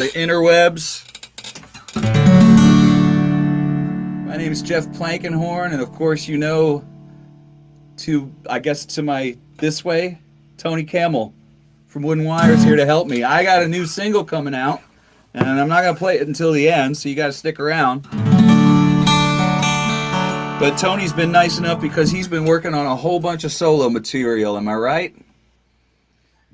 the interwebs. My name is Jeff Plankenhorn, and of course, you know, to my this way, Tony Kamel from Wooden Wires here to help me. I got a new single coming out, and I'm not gonna play it until the end, so you got to stick around. But Tony's been nice enough because he's been working on a whole bunch of solo material. Am I right?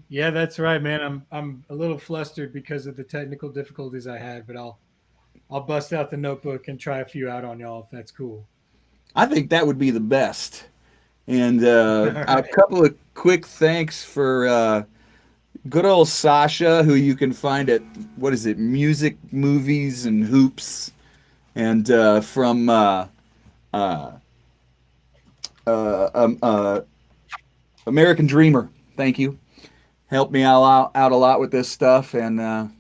Yeah, that's right, man. I'm a little flustered because of the technical difficulties I had, but I'll bust out the notebook and try a few out on y'all if that's cool. I think that would be the best. And All a right. couple of quick thanks for good old Sasha, who you can find at, what is it, Music, Movies, and Hoops. And from uh, um, uh, American Dreamer. Thank you. Helped me out a lot with this stuff. And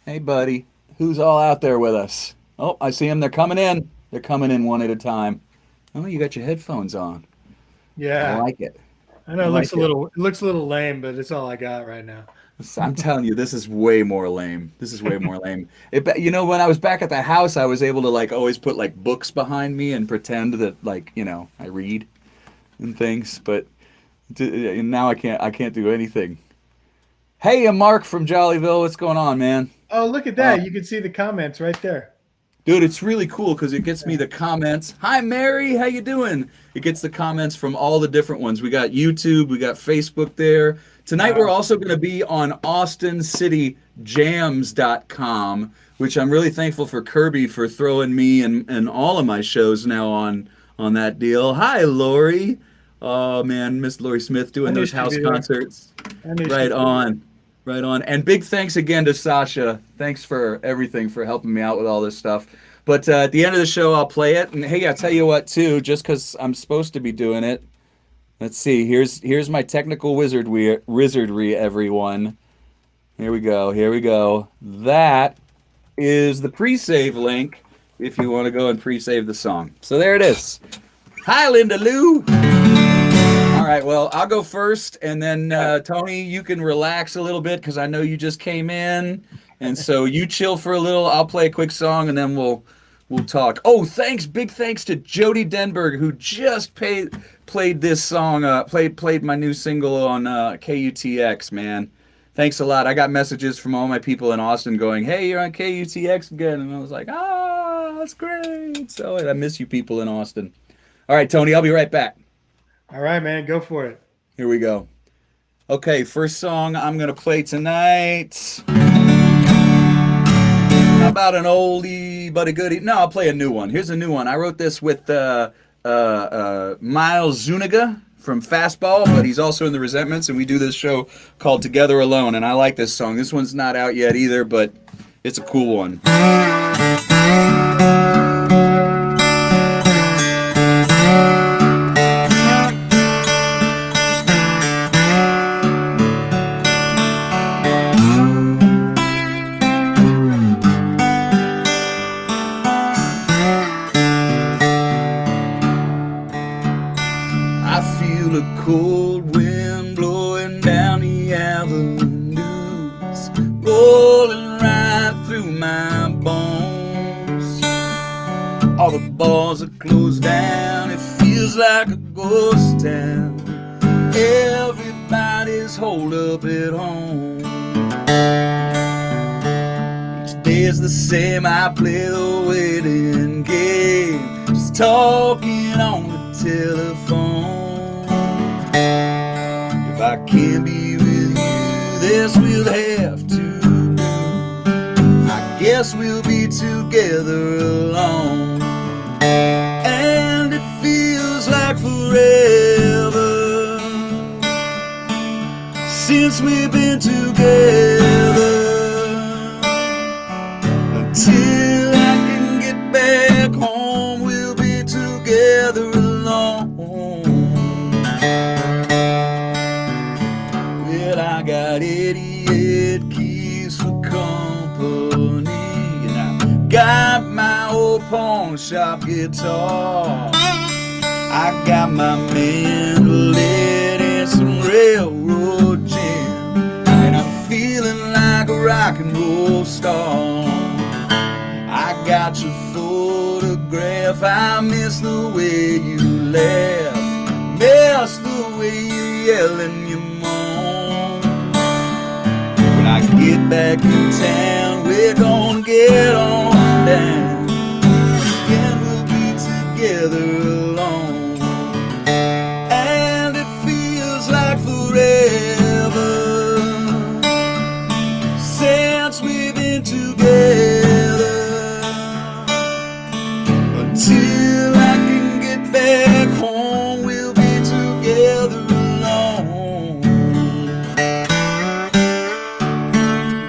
hey, buddy, who's all out there with us? Oh, I see them. They're coming in. They're coming in one at a time. Oh, you got your headphones on. I Yeah, like it. I know I like it. it looks a little lame, but it's all I got right now. I'm telling you, this is way more lame. This is way more lame. When I was back at the house, I was able to like always put like books behind me and pretend that like I read and things. But now I can't. I can't do anything. Hey, I'm Mark from Jollyville. What's going on, man? Oh, look at Uh, that. You can see the comments right there. Dude, it's really cool because it gets me the comments. Hi, Mary, how you doing? It gets the comments from all the different ones. We got YouTube, we got Facebook there. Tonight we're Wow. also going to be on AustinCityJams.com, which I'm really thankful for Kirby for throwing me and all of my shows now on that deal. Hi, Lori. Oh man, Miss Lori Smith I doing knew those she'd house be there. concerts. I knew Right she'd be there. on. Right on. And big thanks again to Sasha. Thanks for everything, for helping me out with all this stuff. But at the end of the show, I'll play it. And hey, I'll tell you what, too, just because I'm supposed to be doing it. Let's see. Here's my technical wizardry, everyone. Here we go. Here we go. That is the pre-save link if you want to go and pre-save the song. So there it is. Hi, Linda Lou. All right, well, I'll go first, and then Tony, you can relax a little bit because I know you just came in, and so you chill for a little. I'll play a quick song, and then we'll talk. Oh, big thanks to Jody Denberg who just played this song, played my new single on KUTX. Man, thanks a lot. I got messages from all my people in Austin going, "Hey, you're on KUTX again," and I was like, "Ah, that's great." So I miss you people in Austin. All right, Tony, I'll be right back. All right, man. Go for it. Here we go. Okay, first song I'm gonna play tonight. How about an oldie but a goodie? No, I'll play a new one. Here's a new one. I wrote this with Miles Zuniga from Fastball, but he's also in the Resentments, and we do this show called Together Alone, and I like this song. This one's not out yet either, but it's a cool one. I feel a cold wind blowing down the avenues, rolling right through my bones. All the bars are closed down, it feels like a ghost town. Everybody's holed up at home. Each day is the same, I play the waiting game, just talking on the telephone. If I can't be with you, this will have to do. I guess we'll be together alone. And it feels like forever since we've been together. Until I can get back home, we'll be together alone. Well, I got 88 keys for company, and I got my old pawn shop guitar. I got my mandolin and some railroad jam, and I'm feeling like a rock rock and roll star. I got your photograph. I miss the way you laugh, miss the way you yell and you moan. When I get back in town, we're gonna get on down, and we'll be together alone. And it feels like forever since we've been together. Until I can get back home, we'll be together alone.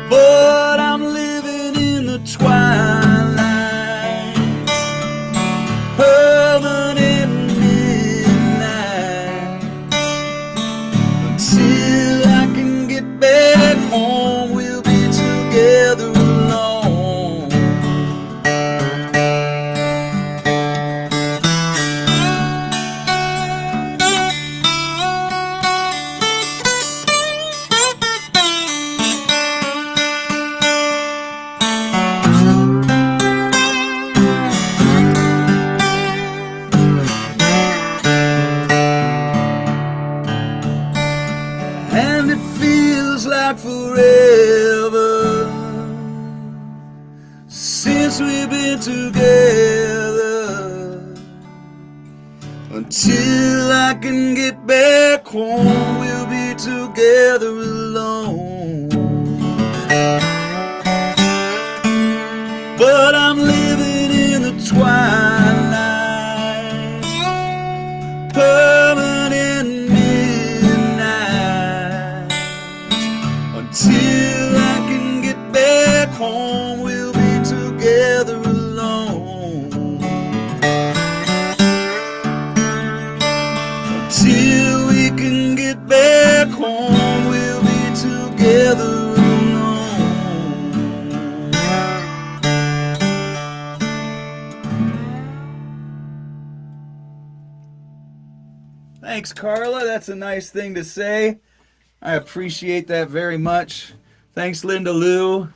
But I'm living in the twilight, permanent midnight. Until I can get back home, we'll be together alone. And it feels like forever since we've been together. Until I can get back home, we'll be together alone. But I'm living in the twilight, permanent midnight. Until I can get back home, we'll be together alone. Until we can get back home, we'll be together alone. Thanks, Carla. That's a nice thing to say. I appreciate that very much. Thanks, Linda Lou.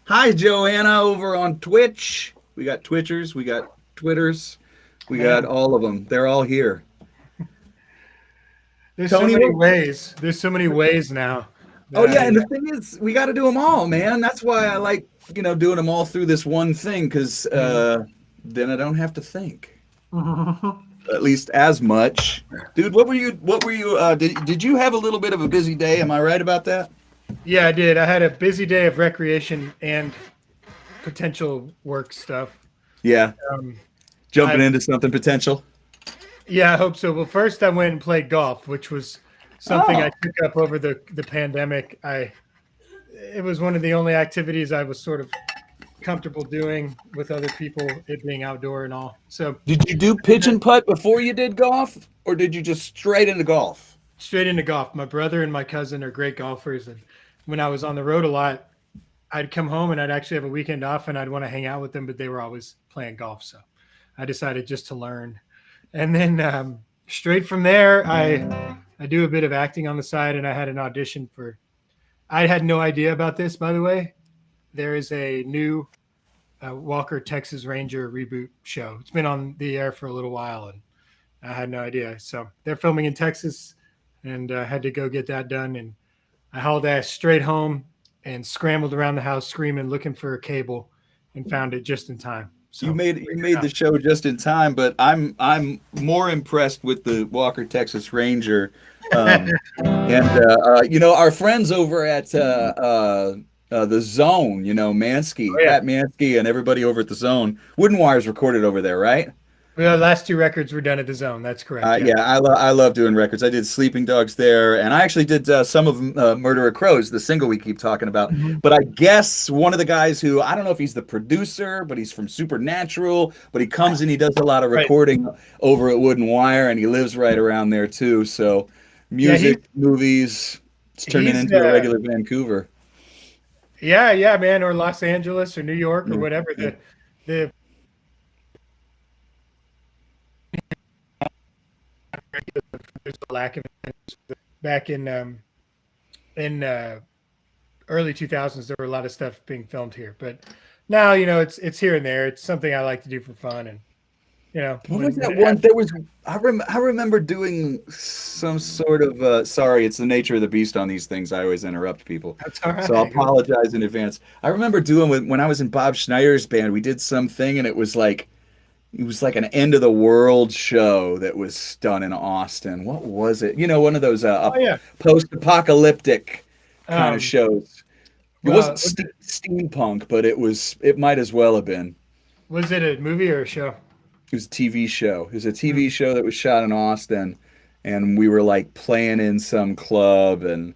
Hi, Joanna, over on Twitch. We got Twitchers, we got Twitters, we got all of them. They're all here. There's Tony, so many what- ways. There's so many ways now. Oh yeah, and the thing is, we got to do them all, man. That's why I like, doing them all through this one thing, because then I don't have to think, at least as much. Dude, what were you? Did you have a little bit of a busy day? Am I right about that? Yeah, I did. I had a busy day of recreation and potential work stuff. Yeah, Um, jumping into something potential. Yeah, I hope so. Well, first I went and played golf, which was something Oh. I took up over the pandemic. It was one of the only activities I was sort of comfortable doing with other people, it being outdoor and all. So Did you do pitch and putt before you did golf, or did you just straight into golf? straight into golf. My brother and my cousin are great golfers, and when I was on the road a lot, I'd come home and I'd actually have a weekend off and I'd want to hang out with them, but they were always playing golf. So I decided just to learn. And then straight from there, I do a bit of acting on the side, and I had an audition for. I had no idea about this, by the way. There is a new Walker Texas Ranger reboot show. It's been on the air for a little while, and I had no idea. So they're filming in Texas, and I had to go get that done. And I hauled ass straight home and scrambled around the house screaming, looking for a cable, and found it just in time. So You made the show just in time, but I'm more impressed with the Walker Texas Ranger, and our friends over at the Zone, Mansky, Oh, yeah. Pat Mansky, and everybody over at the Zone. Wooden Wire's recorded over there, right? The last two records were done at the Zone. That's correct. Yeah, I love doing records. I did Sleeping Dogs there, and I actually did some of Murder of Crows, the single we keep talking about. Mhm. But I guess one of the guys who, I don't know if he's the producer, but he's from Supernatural, but he comes and he does a lot of Right. recording over at Wooden Wire, and he lives right around there too. So music, movies, it's turning he's, into a regular Vancouver. Yeah, man, or Los Angeles or New York or whatever. Yeah. The there's a lack of back in early 2000s, there were a lot of stuff being filmed here, but now, it's here and there. It's something I like to do for fun. And, What was when that it one? happens, There was I remember doing some sort of sorry, it's the nature of the beast on these things. I always interrupt people. that's all So I right. apologize in advance. I remember doing when I was in Bob Schneider's band, we did something and it was like an end of the world show that was done in Austin. What was it? One of those Oh, yeah. post-apocalyptic kind of Um, shows. It well, wasn't steampunk, but it might as well have been. was it a movie or a show? It was a TV show. It was a Hmm. TV show that was shot in Austin, and we were like playing in some club, and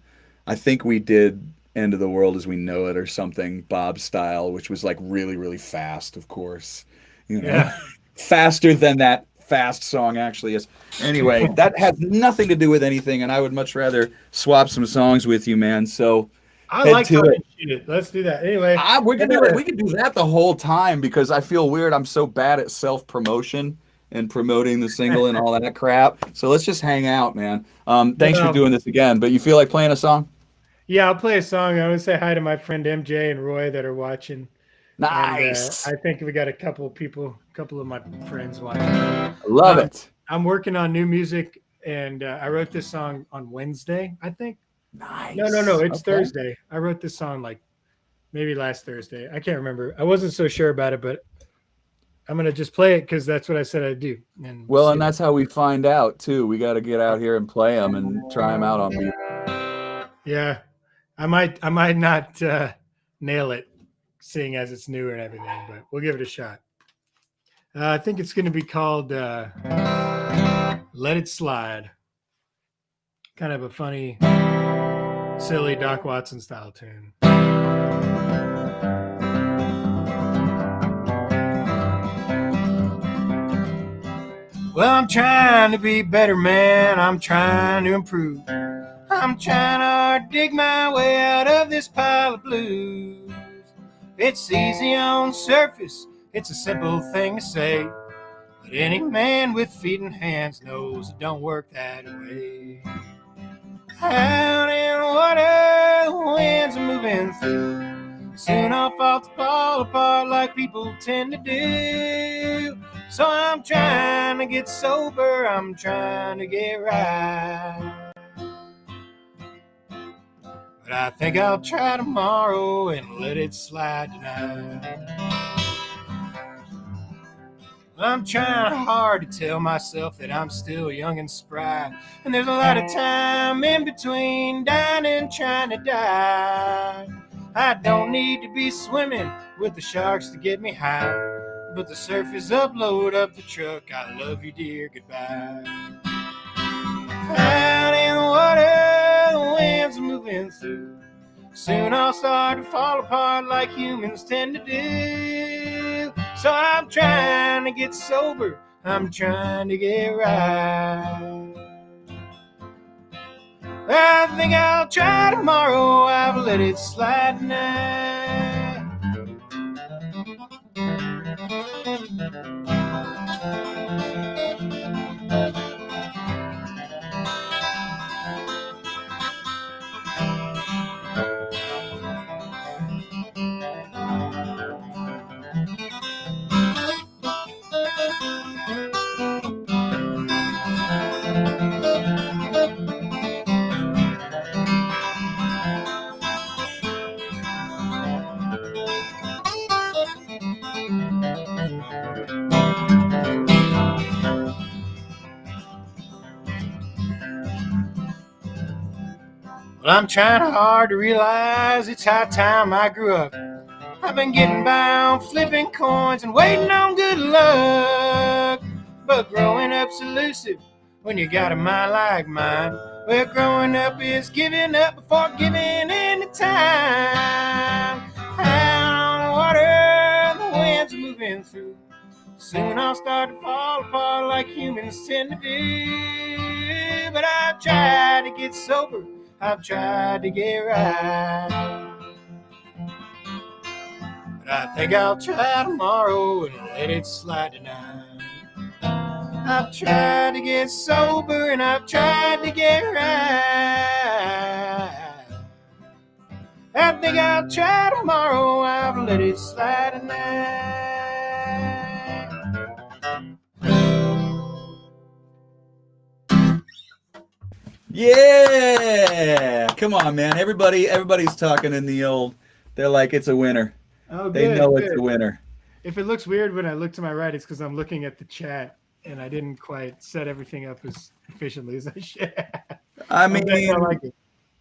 I think we did End of the World as We Know It or something, Bob style, which was like really, really fast, of course. You know, Yeah. faster than that fast song actually is. Anyway, that has nothing to do with anything, and I would much rather swap some songs with you, man. So I head like to talking it. shit. Let's do that. Anyway, We I could do it. gotta, We could do that the whole time because I feel weird. I'm so bad at self promotion and promoting the single and all that crap. So let's just hang out, man. Thanks for well, doing this again. But you feel like playing a song? yeah, I'll play a song. I want to say hi to my friend MJ and Roy that are watching. And Nice. I think we got a couple of my friends watching. I love Um, it. I'm working on new music, and I wrote this song on Wednesday, I think. No, Nice. it's Okay. Thursday. I wrote this song like maybe last Thursday. I can't remember. I wasn't so sure about it, but I'm gonna just play it because that's what I said I'd do, and we'll Well, see and if that's how we find out too. We got to get out here and play them and try them out on beat. yeah, I might not nail it, seeing as it's new and everything, but we'll give it a shot. I think it's going to be called "Let It Slide." Kind of a funny, silly Doc Watson style tune. Well, I'm trying to be better, man. I'm trying to improve. I'm trying to dig my way out of this pile of blues. It's easy on surface, it's a simple thing to say. But any man with feet and hands knows it don't work that way. Out in the water, the winds are moving through. Soon I'll fall apart like people tend to do. So I'm trying to get sober, I'm trying to get right. But I think I'll try tomorrow and let it slide tonight. I'm trying hard to tell myself that I'm still young and spry, and there's a lot of time in between dying and trying to die. I don't need to be swimming with the sharks to get me high, but the surf is up, load up the truck. I love you, dear, goodbye. Out in the water, the winds are moving through. Soon I'll start to fall apart like humans tend to do. So I'm trying to get sober, I'm trying to get right. I think I'll try tomorrow, I've let it slide tonight. Well, I'm trying hard to realize it's high time I grew up. I've been getting by on flipping coins and waiting on good luck. But growing up's elusive when you got a mind like mine. Well, growing up is giving up before giving in to time. Out on the water, the winds are moving through. Soon I'll start to fall apart like humans tend to do. But I've tried to get sober, I've tried to get right. But I think I'll try tomorrow and let it slide tonight. I've tried to get sober and I've tried to get right. I think I'll try tomorrow. I've let it slide tonight. Yeah, come on, man. Everybody's talking in the old. They're like, it's a winner. Oh, They good, know it's good. a winner. If it looks weird when I look to my right, it's because I'm looking at the chat and I didn't quite set everything up as efficiently as I should. I I'm glad mean, I like it.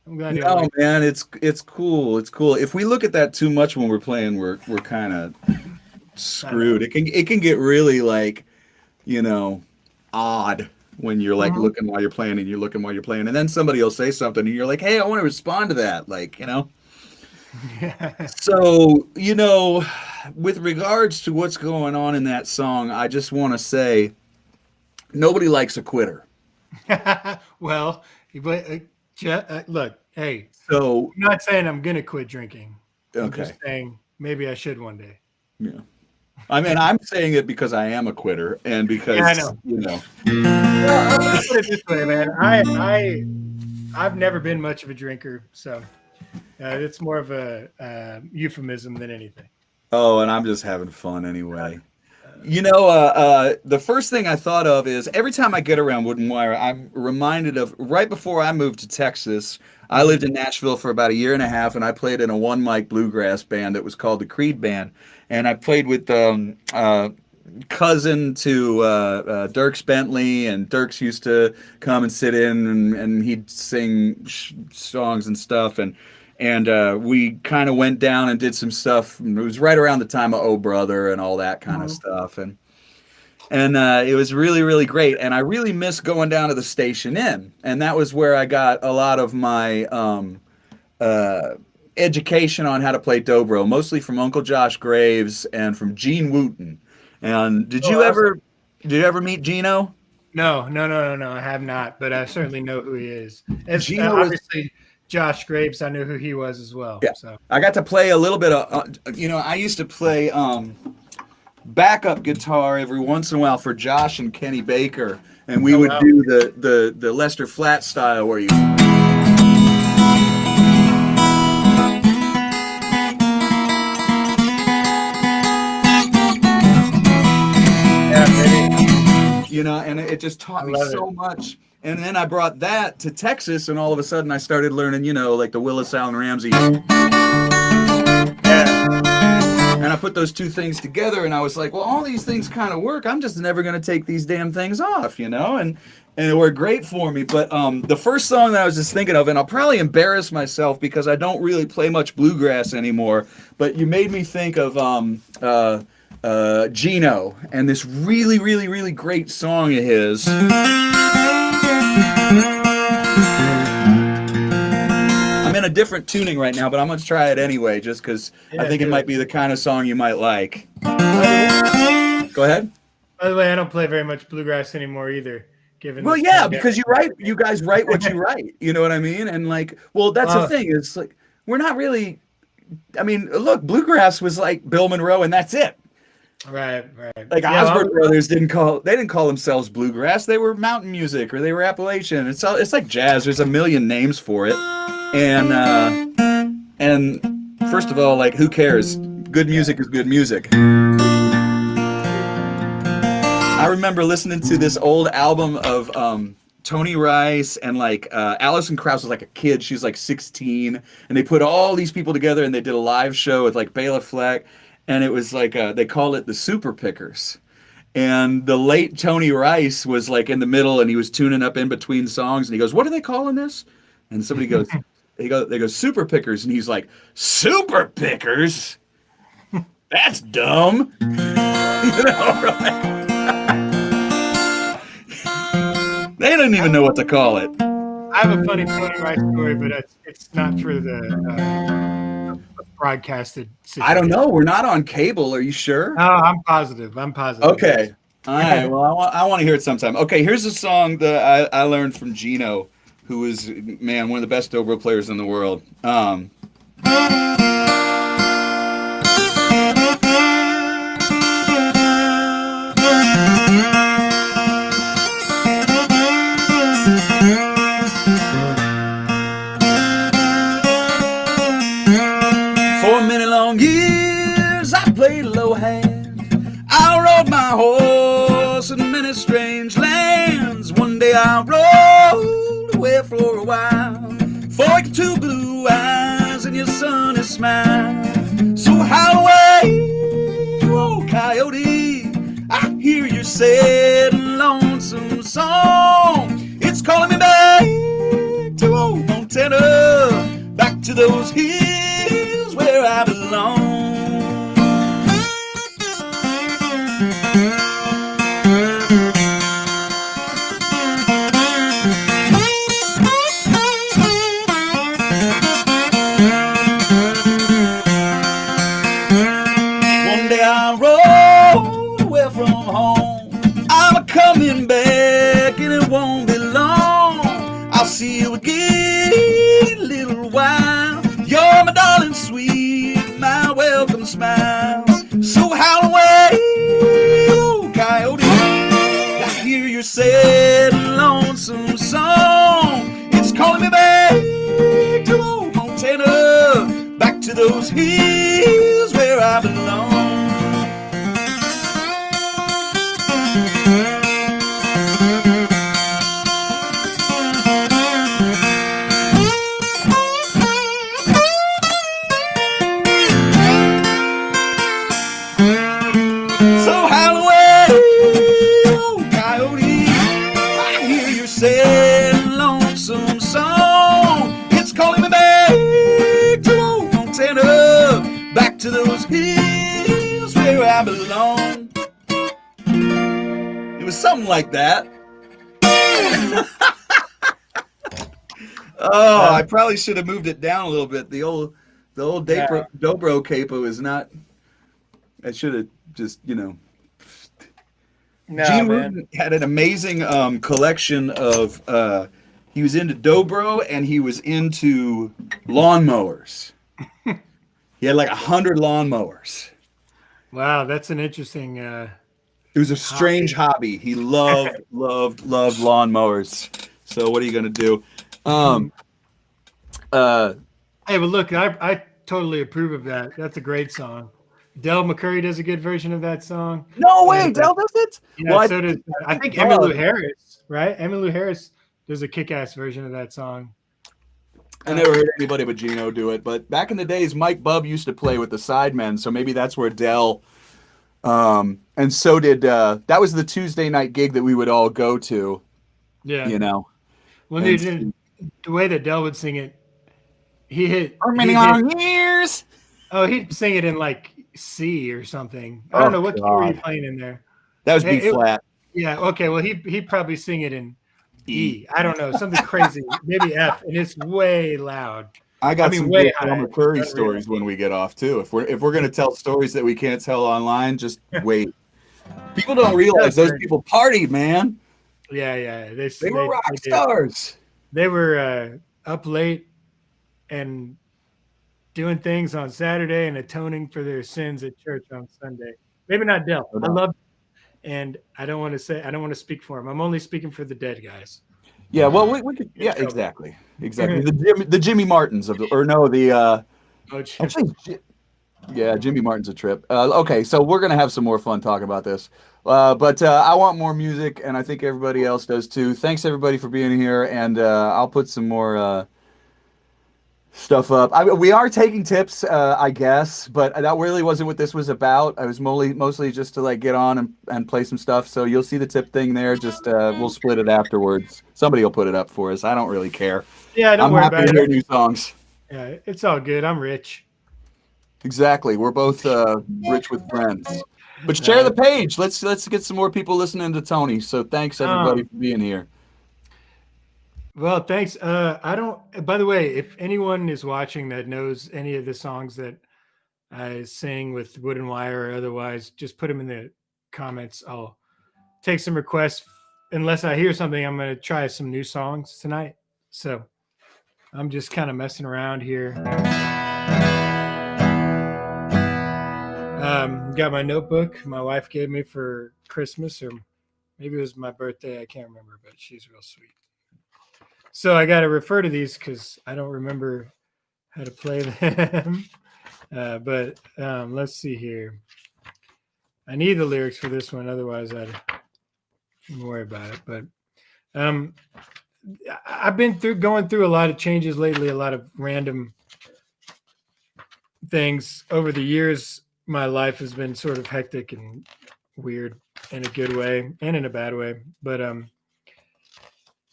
I'm glad you no, like it. man, it's cool. It's cool. If we look at that too much when we're playing, we're kind of screwed. It can get really like, you know, odd when you're like Mhm. looking while you're playing and you're looking while you're playing, and then somebody will say something and you're like, hey, I want to respond to that, like, you know. Yeah. So, with regards to what's going on in that song, I just want to say nobody likes a quitter. Well, but look, hey, So, I'm not saying I'm gonna quit drinking. I'm just okay, saying maybe I should one day. yeah. I mean, I'm saying it because I am a quitter and Yeah, I because, know. Well, I'll put it this way, man. I've never been much of a drinker, so it's more of a euphemism than anything. oh, and I'm just having fun anyway. The first thing I thought of is every time I get around Wooden Wire, I'm reminded of right before I moved to Texas. I lived in Nashville for about a year and a half, and I played in a one mic bluegrass band that was called the Creed Band. And I played with cousin to Dirks Bentley, and Dirks used to come and sit in, and he'd sing songs and stuff, and we kind of went down and did some stuff. It was right around the time of Oh Brother and all that kind of Mhm. stuff, and it was really really great. And I really miss going down to the Station Inn, and that was where I got a lot of my uh, education on how to play dobro, mostly from Uncle Josh Graves and from Gene Wooten. And Oh, awesome. did you ever meet Gino? No. I have not, but I certainly know who he is. As Gino was, obviously Josh Graves, I knew who he was as well. yeah. So I got to play a little bit of, I used to play backup guitar every once in a while for Josh and Kenny Baker, and we oh would wow. do the Lester Flat style where you. Yeah, maybe. And it just I taught me love it. so much. And then I brought that to Texas, and all of a sudden I started learning, like the Willis Allen Ramsey. Yeah. And I put those two things together, and I was like, well, all these things kind of work. I'm just never going to take these damn things off, and it worked great for me. But the first song that I was just thinking of, and I'll probably embarrass myself because I don't really play much bluegrass anymore, but you made me think of Gino and this really, really, really great song of his. I'm in a different tuning right now, but I'm going to try it anyway, just because I Yeah, think it do might it. be the kind of song you might like. By Go ahead. the way, I don't play very much bluegrass anymore either, given Well, this yeah, pandemic because and you guys write what you write. You know what I mean? And like, well, that's the everything. thing. It's like we're not really. I mean, look, bluegrass was like Bill Monroe, and that's it. Right. Like Yeah, Osborne Brothers didn't call themselves bluegrass. They were mountain music or they were Appalachian. It's like jazz. There's a million names for it, and first of all, like who cares? Good yeah, music is good music. agreed. I remember listening to this old album of Tony Rice and like Alison Krauss was like a kid. She was like 16, and they put all these people together and they did a live show with like Bela Fleck, and it was like they called it the Super Pickers. And the late Tony Rice was like in the middle, and he was tuning up in between songs, and he goes, "What are they calling this?" And somebody goes, they go Super Pickers, and he's like, "Super Pickers? That's dumb." Right? They didn't even know what to call it. I have a funny Tony Rice story, but it's not for the broadcasted I don't situation. know. We're not on cable. Are you sure? Oh, I'm positive. Okay. Yes. All right. Well, I want to hear it sometime. Okay. Here's a song that I learned from Gino, who is, man, one of the best dobro players in the world. played low hand. I rode my horse in many strange lands. One day I rode away for a while, forking two blue eyes and your sunny smile. So howl away, you old coyote, I hear your sad and lonesome song. It's calling me back to old Montana, back to those hills where I belong. One day I rode away from home. I'm coming back and it won't be long. I'll see you again in a little while. You're my darling sweet, my welcome smile. So howl away, oh coyote, I hear your sad and lonesome song. It's calling me back to old Montana, back to those hills where I belong. So howl away, oh coyote, I hear your sad and lonesome song. It's calling me back to old Montana, back to those hills where I belong. It was something like that. Oh, I probably should have moved it down a little bit. The old dobro capo is not. I should have just, No, Gene man. Rudin had an amazing collection of. He was into dobro and he was into lawnmowers. He had like 100 lawnmowers. Wow, that's an interesting. It was a strange hobby. He loved lawnmowers. So what are you gonna do? Hey, but look, I totally approve of that. That's a great song. Del McCurry does a good version of that song. No way, Del does it? Yeah, Well, so does I think Emmylou Harris, right? Emmylou Harris does a kick-ass version of that song. I never heard anybody but Gino do it. But back in the days, Mike Bubb used to play with the Sidemen, so maybe that's where Del. And so did that was the Tuesday night gig that we would all go to. Yeah. You know. Well, the way that Del would sing it, he hit. For many long years. Oh, he'd sing it in like C or something. I don't know what key were you playing in there. That was B flat. Yeah. Okay. Well, he'd probably sing it in E. I don't know, something crazy, maybe F, and it's way loud. I got some way good high. Del McCurry stories when we get off too. If we're gonna tell stories that we can't tell online, just wait. People don't realize those people partied, man. Yeah. They were rock stars. They were up late and doing things on Saturday and atoning for their sins at church on Sunday. Maybe not Del. I love, and I don't want to speak for him. I'm only speaking for the dead guys. Yeah, well, we could. Yeah, exactly. The Jimmy Martins Jimmy Martin's a trip. Okay, so we're gonna have some more fun talking about this, but I want more music, and I think everybody else does too. Thanks everybody for being here, and I'll put some more stuff up. We are taking tips, I guess, but that really wasn't what this was about. I was mostly just to like get on and play some stuff. So you'll see the tip thing there. Just we'll split it afterwards. Somebody will put it up for us. I don't really care. Yeah, don't worry about it. I'm happy to hear new songs. Yeah, it's all good. I'm rich. Exactly. We're both rich with friends. But share the page. Let's get some more people listening to Tony. So thanks everybody for being here. Well, thanks. By the way, if anyone is watching that knows any of the songs that I sing with Wood and Wire or otherwise, just put them in the comments. I'll take some requests. Unless I hear something, I'm going to try some new songs tonight. So I'm just kind of messing around here. Got my notebook my wife gave me for Christmas, or maybe it was my birthday. I can't remember, but she's real sweet. So I got to refer to these because I don't remember how to play them. But let's see here. I need the lyrics for this one, otherwise I'd worry about it. But I've been going through a lot of changes lately, a lot of random things over the years. My life has been sort of hectic and weird in a good way and in a bad way. But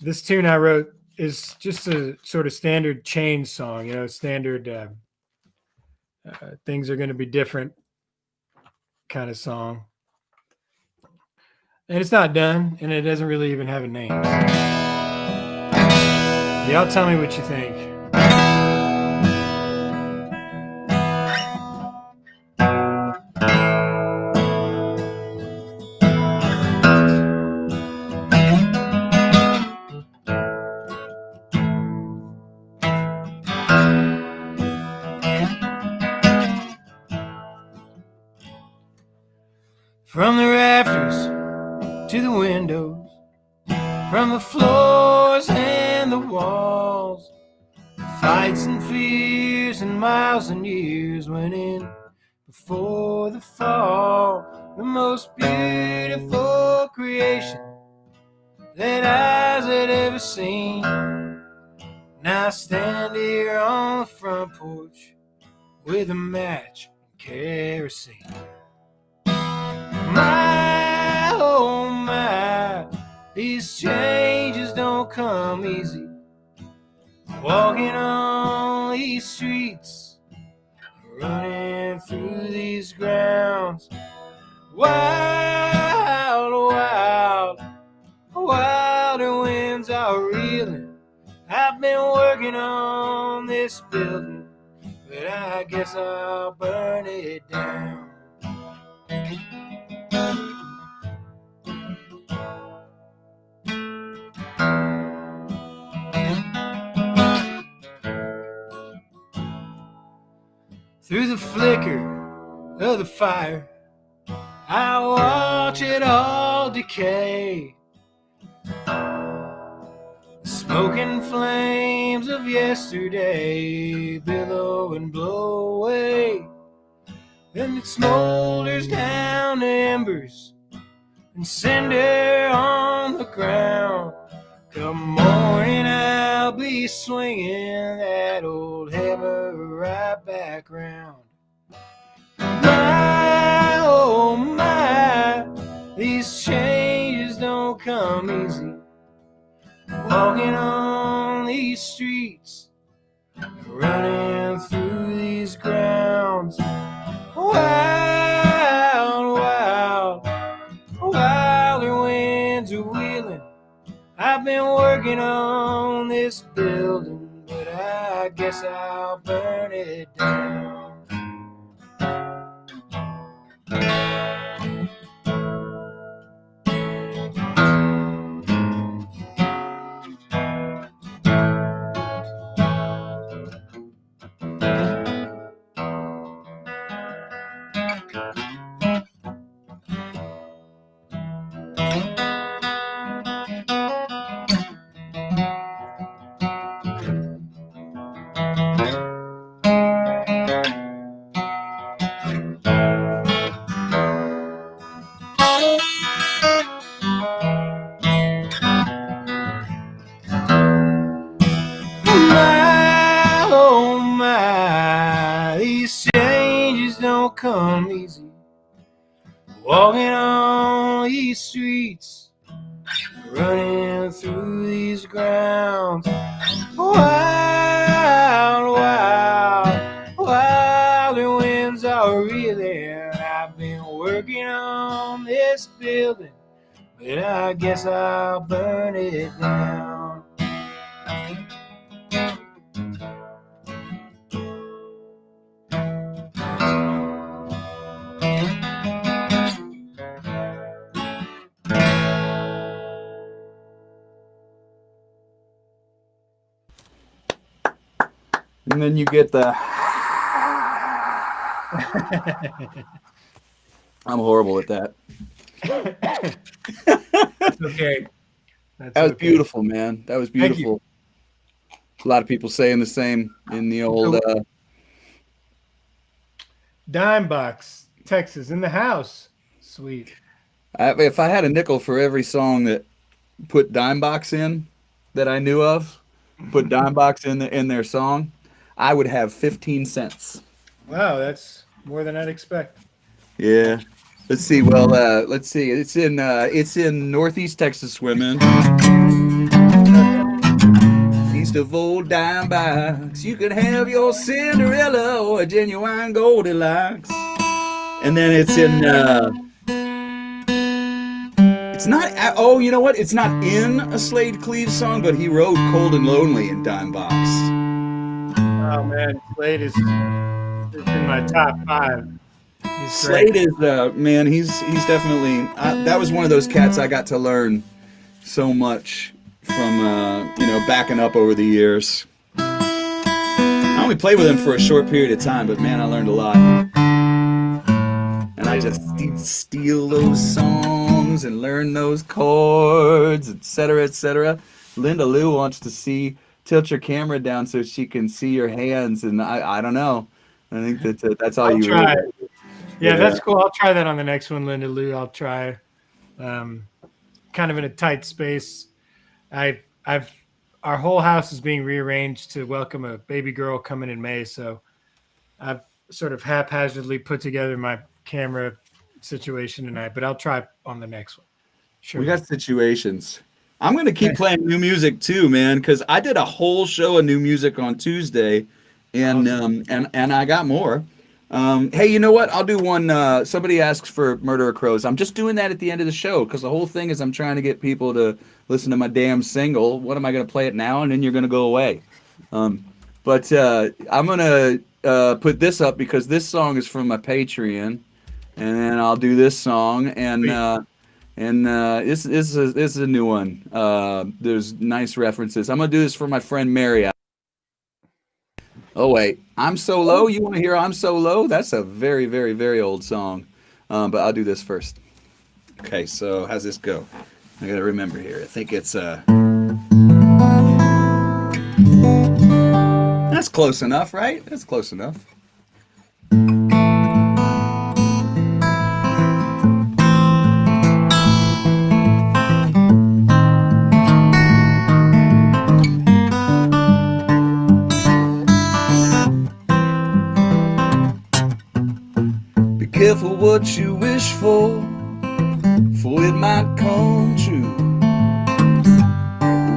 this tune I wrote is just a sort of standard change song, standard things are going to be different kind of song. And it's not done, and it doesn't really even have a name. Y'all tell me what you think. From the rafters to the windows, from the floors and the walls, fights and fears and miles and years went in before the fall. The most beautiful creation that eyes had ever seen. Now I stand here on the front porch with a match and kerosene. My, oh my, these changes don't come easy. Walking on these streets, running through these grounds. Wild, wild, wilder winds are reeling. I've been working on this building, but I guess I'll burn it down. Through the flicker of the fire, I watch it all decay. The smoking flames of yesterday billow and blow away. Then it smolders down to embers and cinder on the ground. Come morning, I'll be swinging that old hammer right back round. My, oh my, these changes don't come easy. Walking on these streets, running through these grounds. Wild, wild, wilder winds are wheeling. I've been working on this building, but I guess I'll burn it down. My, oh my, these changes don't come easy. Walking on these streets, running through these grounds. Wild, wild, wilder winds are reeling. I've been working on this building, but I guess I'll burn it down. And then you get the... I'm horrible at that. That's okay. That was beautiful, man. That was beautiful. Thank you. A lot of people saying the same in the old Dime Box, Texas, in the house. Sweet. If I had a nickel for every song that put Dimebox in that I knew of, put Dimebox in their song, I would have 15 cents. Wow, that's more than I'd expect. Yeah. Let's see. Well, let's see. It's in Northeast Texas, women. East of old Dimebox, you could have your Cinderella or a genuine Goldilocks. And then it's not. Oh, you know what? It's not in a Slade Cleave song, but he wrote "Cold and Lonely" in Dimebox. Oh man, Slade is in my top five. He's great. Slade is man. He's definitely. That was one of those cats I got to learn so much from. Backing up over the years. I only played with him for a short period of time, but man, I learned a lot. And I just steal those songs and learn those chords, etc., etc. Linda Lou wants to tilt your camera down so she can see your hands, and I don't know. I think that's all I'll you try. really. Yeah, that's cool. I'll try that on the next one, Linda Lou. I'll try. Kind of in a tight space. Our whole house is being rearranged to welcome a baby girl coming in May, so I've sort of haphazardly put together my camera situation tonight, but I'll try on the next one. Sure. We got situations. I'm going to keep playing new music too, man, because I did a whole show of new music on Tuesday, and Awesome. and I got more. Hey, you know what? I'll do one. Somebody asks for Murder of Crows. I'm just doing that at the end of the show because the whole thing is I'm trying to get people to listen to my damn single. What am I going to play it now? And then you're going to go away. But I'm going to put this up because this song is from my Patreon. And then I'll do this song. This is a new one. There's nice references. I'm going to do this for my friend Mary. Oh wait, I'm so low. You want to hear "I'm So Low"? That's a very, very, very old song. But I'll do this first. Okay, so how's this go? I gotta remember here. I think it's that's close enough, right? That's close enough. Careful what you wish for it might come true.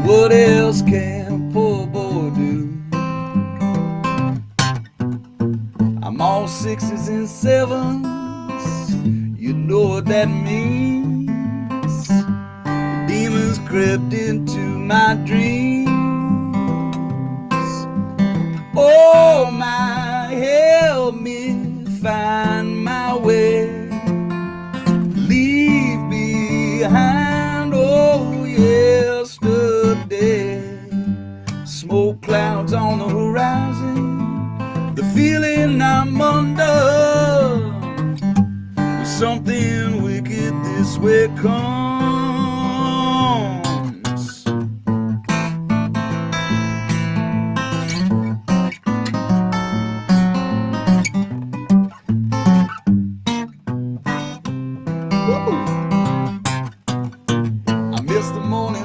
What else can a poor boy do? I'm all sixes and sevens, you know what that means. The demons crept into my dreams. Oh my, help me find my way, leave behind oh yesterday. Smoke clouds on the horizon, the feeling I'm under. Something wicked this way comes.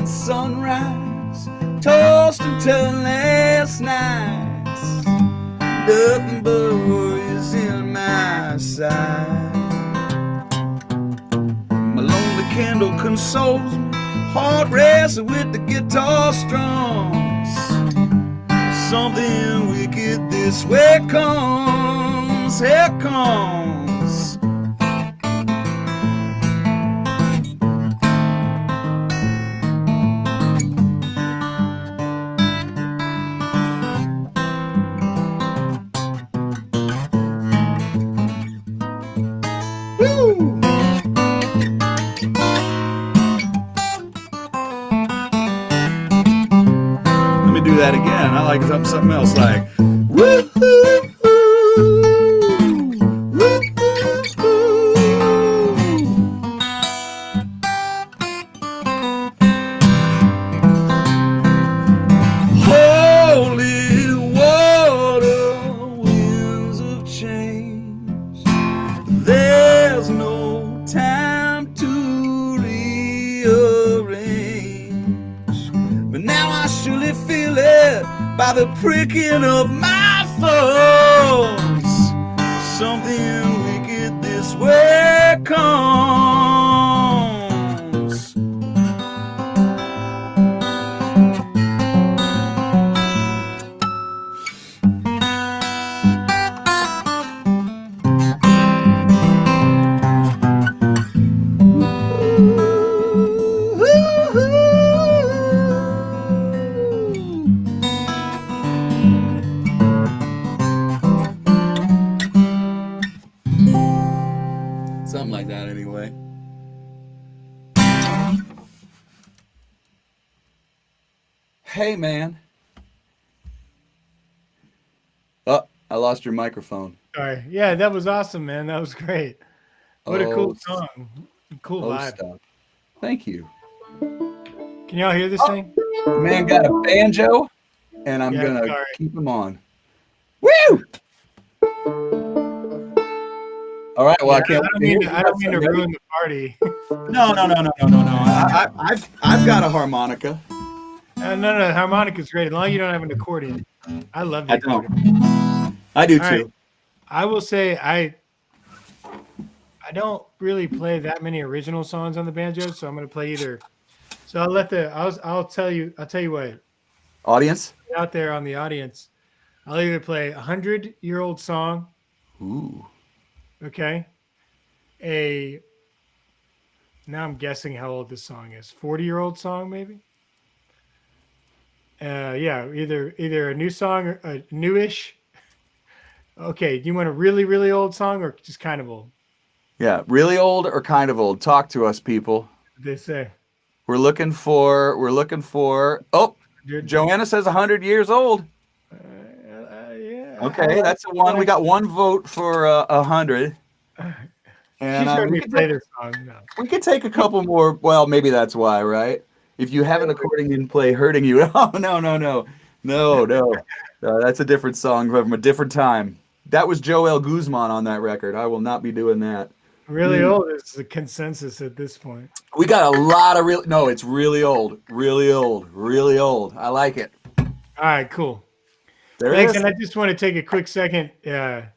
Sunrise, tossed until last night. Nothing but worries in my sight. My lonely candle consoles me, heart wrestling with the guitar strums. Something wicked this way comes, here comes. Do that again. I like something else like holy water, winds of change, was no time to rearrange. But now I surely feel it by the pricking of my thumbs. Something wicked this way comes. Something like that, anyway. Hey, man. Oh, I lost your microphone. Sorry. Yeah, that was awesome, man. That was great. What a cool song. Cool vibe. Stuff. Thank you. Can y'all hear this thing? The man got a banjo, and I'm gonna keep him on. Woo! All right. Well, I can't. I don't mean to ruin the party. No. I've got a harmonica. No. Harmonica's great as long as you don't have an accordion. I love the accordion. I do too. Right. I will say I don't really play that many original songs on the banjo, so I'm going to play either. So I'll tell you what. Audience out there on the audience, I'll either play a 100-year-old song. Ooh. Okay. Now I'm guessing how old this song is. 40-year-old song, maybe. Yeah, either a new song or a newish. Okay, do you want a really, really old song or just kind of old? Yeah, really old or kind of old. Talk to us, people. They say. We're looking for. Oh, Joanna says 100 years old. Yeah. Okay, that's the one. We got one vote for 100. And she's heard me play this song. No. We could take a couple more. Well, maybe that's why, right? If you have an accordion play hurting you. Oh, no. That's a different song from a different time. That was Joel Guzman on that record. I will not be doing that. Really old is the consensus at this point. We got a lot of no, it's really old. Really old. I like it. All right, cool. Thanks. And I just want to take a quick second. I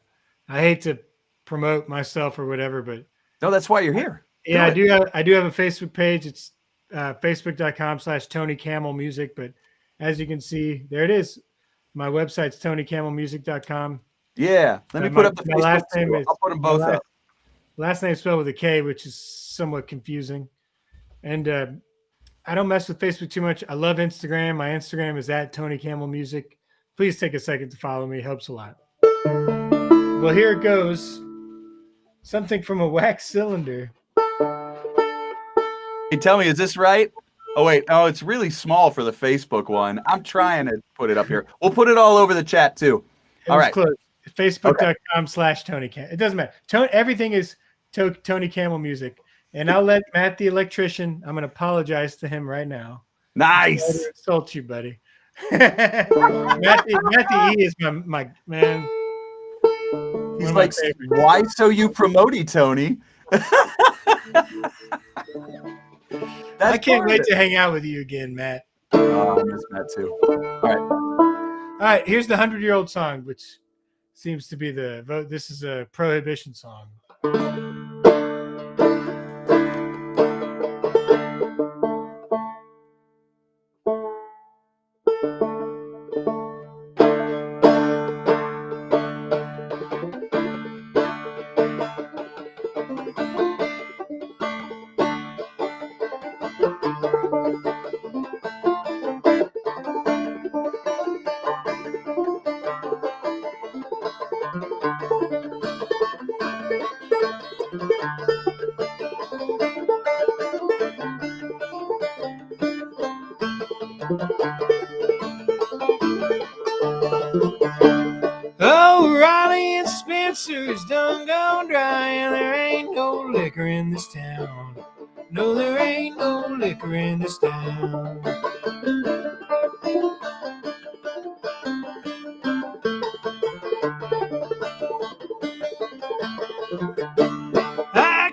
hate to promote myself or whatever, but no, that's why you're here. Yeah, I do have a Facebook page. It's facebook.com/Tony Kamel Music. But as you can see, there it is. My website's TonyKamelMusic.com. Yeah, let me put up the Facebook. Last name is, I'll put them both up. Last name spelled with a K, which is somewhat confusing. And I don't mess with Facebook too much. I love Instagram. My Instagram is @TonyKamelMusic. Please take a second to follow me. Helps a lot. Well, here it goes. Something from a wax cylinder. Hey, tell me, is this right? Oh, wait. Oh, it's really small for the Facebook one. I'm trying to put it up here. We'll put it all over the chat, too. All right. Close. Facebook.com/Tony Kamel. It doesn't matter. Everything is Tony Kamel Music. And I'll let Matt the electrician, I'm going to apologize to him right now. Nice. I insult you, buddy. Matthew E is my man. He's like, why so you promote-y, Tony? I can't wait to hang out with you again, Matt. Oh, I miss Matt too. All right. Here's the 100-year-old song, which seems to be the vote. This is a prohibition song. Oh, Raleigh and Spencer's done gone dry, and there ain't no liquor in this town. No, there ain't no liquor in this town. I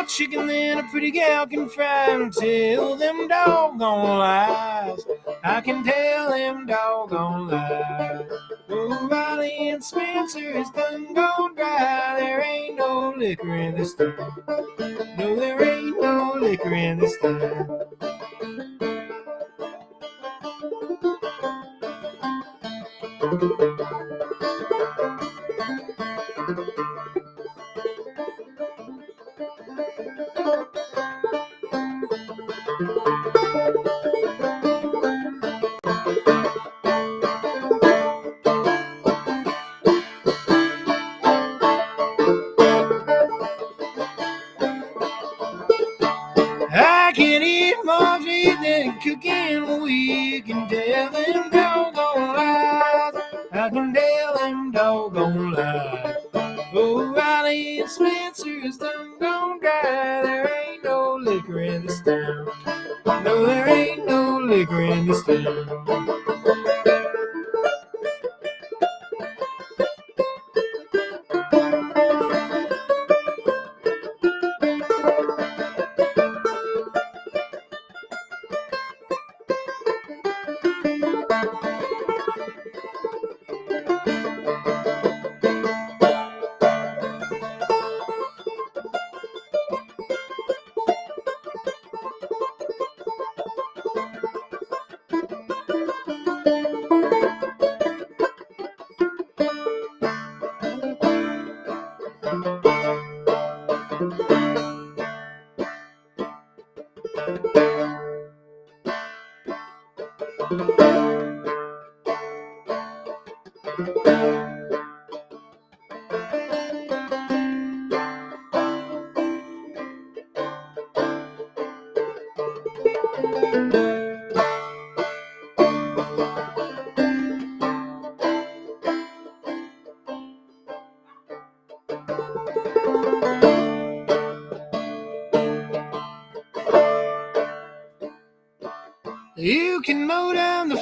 more chicken than a pretty gal can fry and tell them doggone lies. I can tell them doggone lies. O'Reilly and Spencer is done gone dry. There ain't no liquor in this town. No, there ain't no liquor in this town. I can eat more feed than cooking. We can tell them doggone lies. I can tell them doggone lies. O'Reilly and Spencer's done gone dry. There ain't no liquor in this town. No, there ain't no liquor in this town. You can mow down the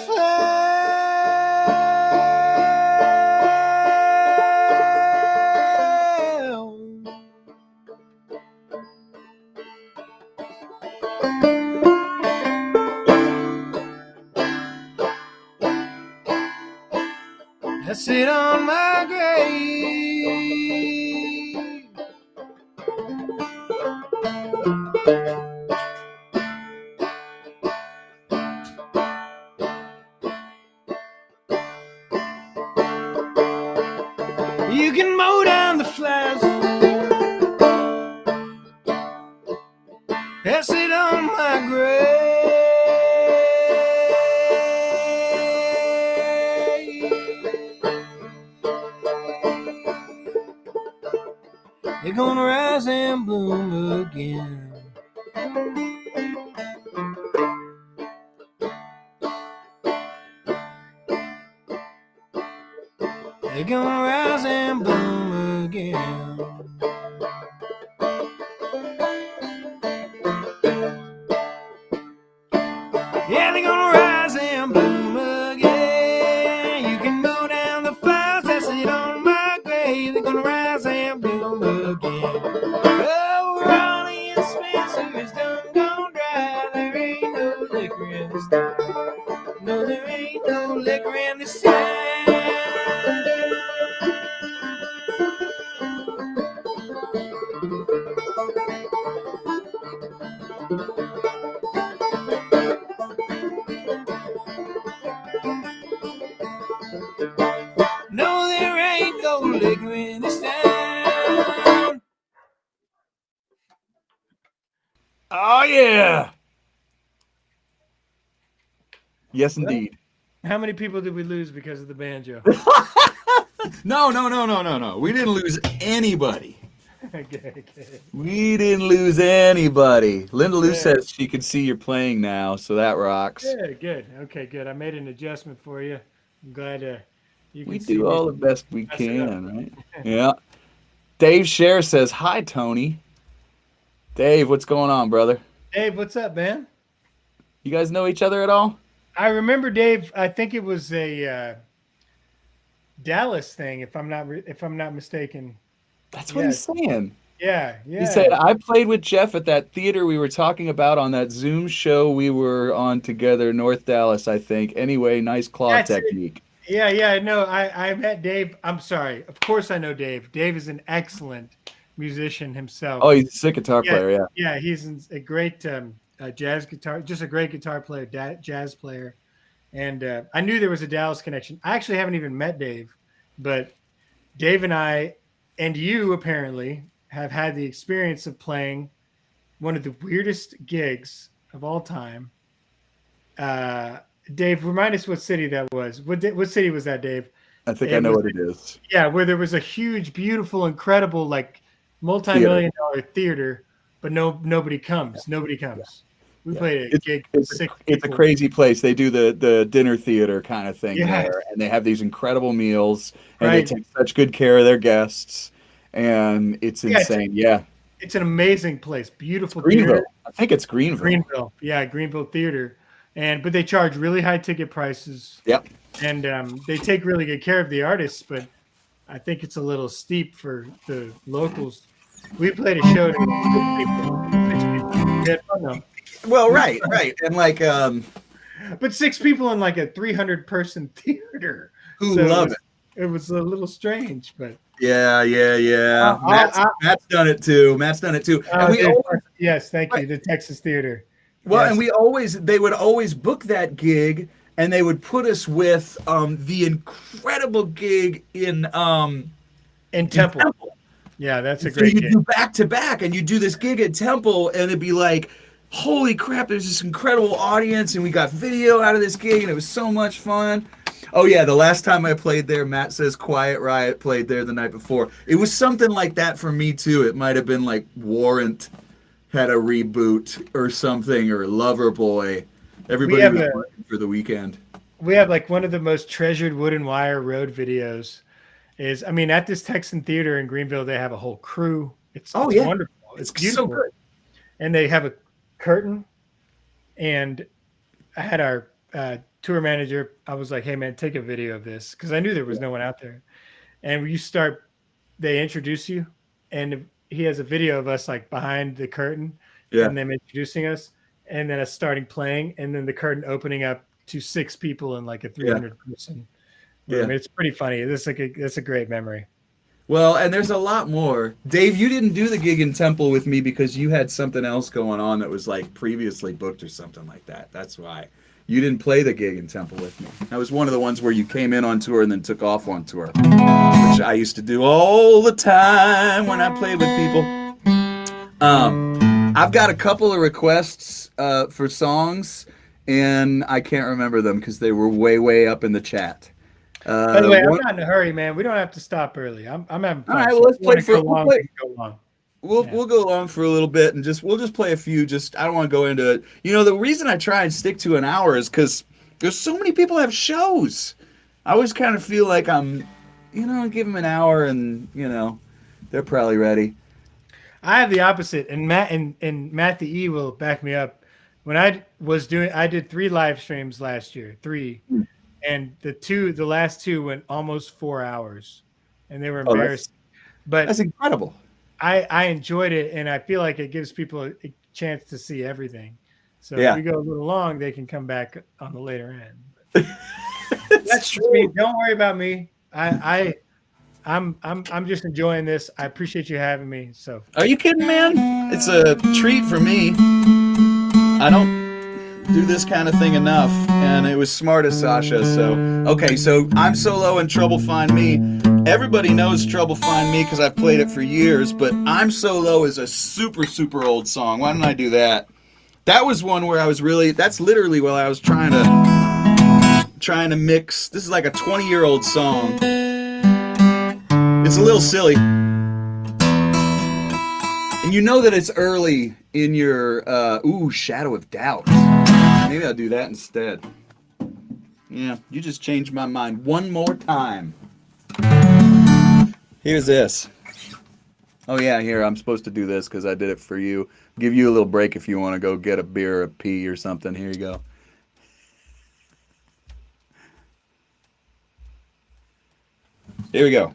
I sit on my grave. You can mow down the flowers. I sit on my grave. They're gonna rise and bloom again. They're gonna rise and bloom again. Yeah, they're gonna rise and bloom again. You can mow down the flowers that sit on my grave. They're gonna rise and bloom again. Oh, Raleigh and Spencer is done gone dry. There ain't no liquor in this town. No, there ain't no liquor in this town. No, there ain't no liquor in this town. Oh yeah. Yes, indeed. How many people did we lose because of the banjo? No. We didn't lose anybody. Okay. We didn't lose anybody. Linda Lou Yeah. says she can see you're playing now, so that rocks. Good. Okay, good. I made an adjustment for you. I'm glad you can We see do me. all the best we Mess it up. can, right? Yeah. Dave Scher says, "Hi, Tony." Dave, what's going on, brother? Dave, what's up, man? You guys know each other at all? I remember Dave. I think it was a Dallas thing, if I'm not mistaken. That's what Yeah. he's saying. Yeah, He said, yeah. I played with Jeff at that theater we were talking about on that Zoom show we were on together, North Dallas, I think. Anyway, nice claw That's it. technique. Yeah, yeah. No, I met Dave. I'm sorry. Of course I know Dave. Dave is an excellent musician Oh, himself. he's a sick guitar Yeah, player, yeah. yeah. A great jazz guitar, just a great guitar player, jazz player. And I knew there was a Dallas connection. I actually haven't even met Dave, but Dave and I, and you apparently, have had the experience of playing one of the weirdest gigs of all time. Uh, Dave, remind us what city that was. What city was that, Dave? I think I It know was, what it is. yeah, where there was a huge, beautiful, incredible, like Theater. multi-million dollar theater, but nobody comes. Nobody comes. We Yeah. played a gig with six It's a people. crazy place. They do the dinner theater kind of thing Yes, there, and they have these incredible meals, and they right. take such good care of their guests, and it's Yeah, insane. Yeah. it's an amazing place. It's Beautiful theater. Greenville. I think it's Greenville. Greenville. Yeah, Greenville Theater. But they charge really high ticket prices, Yep. and they take really good care of the artists, but I think it's a little steep for the locals. We played a show to six people. Six people. We had fun though. Well, We had right, fun. right. And like But six people in like a 300 person theater. who So love it. it was a little strange, but Yeah, yeah, yeah. I'll, I'll, Matt's done it too. Matt's done it too. And we Dave always, Carson, yes, thank you. The Texas Theater. well, Yes. and they would always book that gig, and they would put us with the incredible gig In in Temple. Temple. Yeah, that's a So great you gig. do back to back, and you do this gig at Temple, and it'd be like, holy crap! There's this incredible audience, and we got video out of this gig, and it was so much fun. Oh yeah, the last time I played there, Matt says Quiet Riot played there the night before. It was something like that for me too. It might have been like Warrant had a reboot or something, or Loverboy. Everybody have was a- working for the weekend. We have like one of the most treasured Wooden Wire Road videos. I mean, at this Texan Theater in Greenville, they have a whole crew. It's Yeah. wonderful. It's beautiful. so good. And they have a curtain. And I had our tour manager. I was like, "Hey man, take a video of this," because I knew there was no one out there. And they introduce you, and he has a video of us like behind the curtain, Yeah. and them introducing us, and then us starting playing, and then the curtain opening up to six people in like a 300 person room. Yeah. It's pretty funny. That's a great memory. Well, and there's a lot more. Dave, you didn't do the gig in Temple with me because you had something else going on that was like previously booked or something like that. That's why. You didn't play the gig in Temple with me. That was one of the ones where you came in on tour and then took off on tour, which I used to do all the time when I played with people. I've got a couple of requests for songs, and I can't remember them because they were way, way up in the chat. By the way, I'm one- not in a hurry, man. We don't have to stop early. I'm having fun. All right, So well, let's if you wanna play for- go we'll long, play- we can go long. Yeah. We'll go along for a little bit and we'll just play a few. Just I don't want to go into it. You know, the reason I try and stick to an hour is because there's so many people have shows. I always kind of feel like I'm, give them an hour and they're probably ready. I have the opposite, and Matt the E will back me up. When I did 3 live streams last year, 3, and the last 2 went almost 4 hours, and they were Oh, embarrassing. But That's incredible. I enjoyed it, and I feel like it gives people a chance to see everything. So Yeah. if we go a little long, they can come back on the later end. That's That's just me. Don't worry about me. I'm just enjoying this. I appreciate you having me. So Are you kidding, man? It's a treat for me. I don't do this kind of thing enough, and it was smart of Sasha. So, okay, so I'm Solo and Trouble Find Me. Everybody knows Trouble Find Me because I've played it for years, but I'm Solo is a super, super old song. Why didn't I do that? That was one where that's literally while I was trying to mix. This is like a 20-year-old song. It's a little silly. And you know that it's early in your, Shadow of Doubt. Maybe I'll do that instead. Yeah, you just changed my mind one more time. Here's this. Oh yeah, here, I'm supposed to do this because I did it for you. Give you a little break if you want to go get a beer or a pee or something. Here you go. Here we go.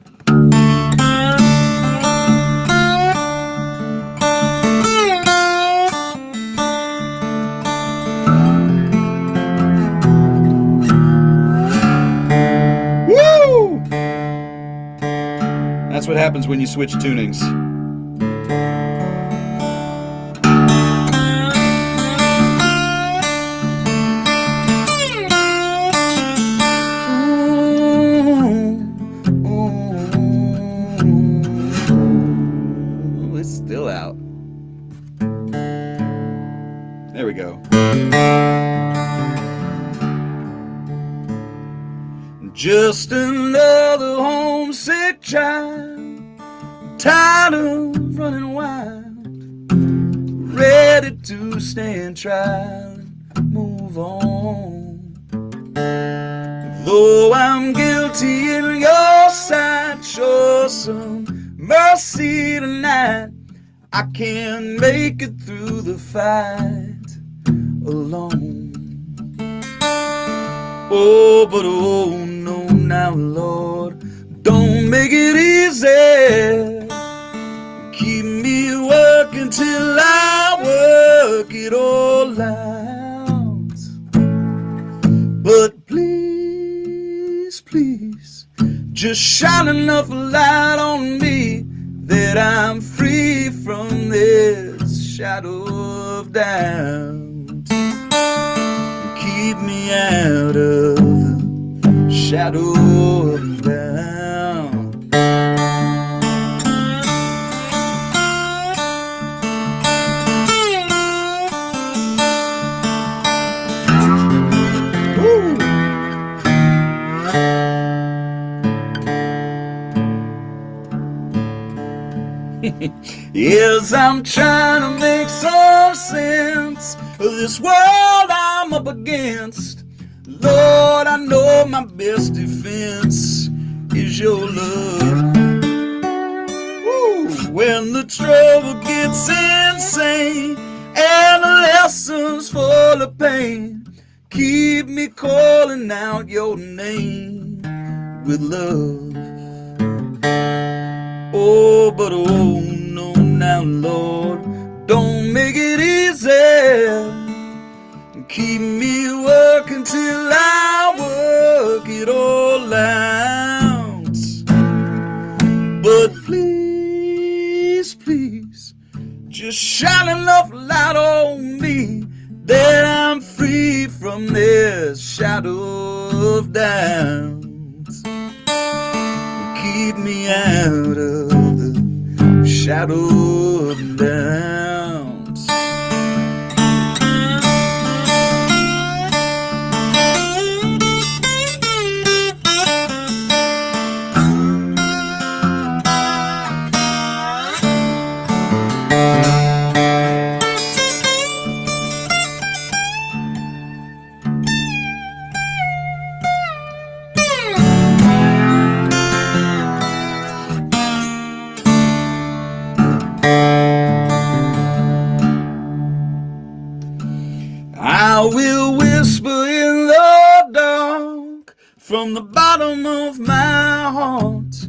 happens when you switch tunings. Ooh, it's still out. There we go. Just another homesick child, tired of running wild, ready to stand trial and move on. Though I'm guilty in your sight, show some mercy tonight. I can't make it through the fight alone. Oh, but oh no now, Lord, don't make it easy. Keep me working till I work it all out. But please, please, just shine enough light on me that I'm free from this shadow of doubt. Keep me out of the shadow of doubt. Woo. Yes, I'm trying to make some sense of this world I'm up against. Lord, I know my best defense is your love. Woo. When the trouble gets insane and the lessons full of pain, keep me calling out your name with love. Oh, but oh no now, Lord, don't make it easy. Keep me working till I work it all out. But please, please, just shine enough light on me that I'm free from this shadow of doubt. Keep me out of the shadow of doubt. I will whisper in the dark from the bottom of my heart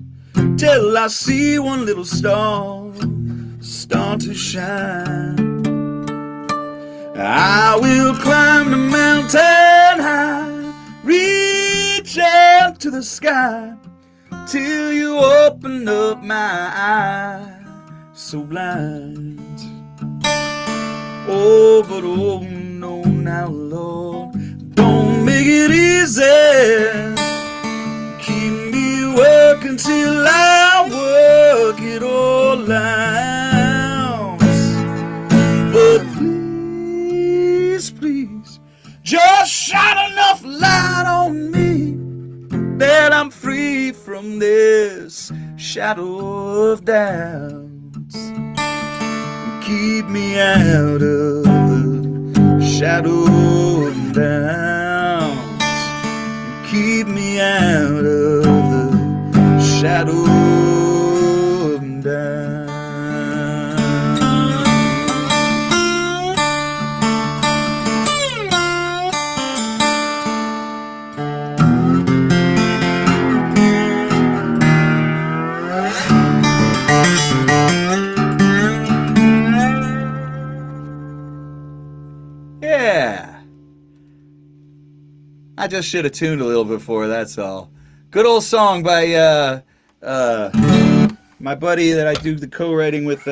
till I see one little star start to shine. I will climb the mountain high, reach out to the sky till you open up my eyes so blind. Oh, but oh no now, Lord, don't make it easy. Keep me working till I work it all out. But please, please, just shine enough light on me that I'm free from this shadow of doubt. Keep me out of the shadow of doubt. Keep me out of the shadow of doubt. Yeah. I just should have tuned a little before, that's all. Good old song by my buddy that I do the co-writing with,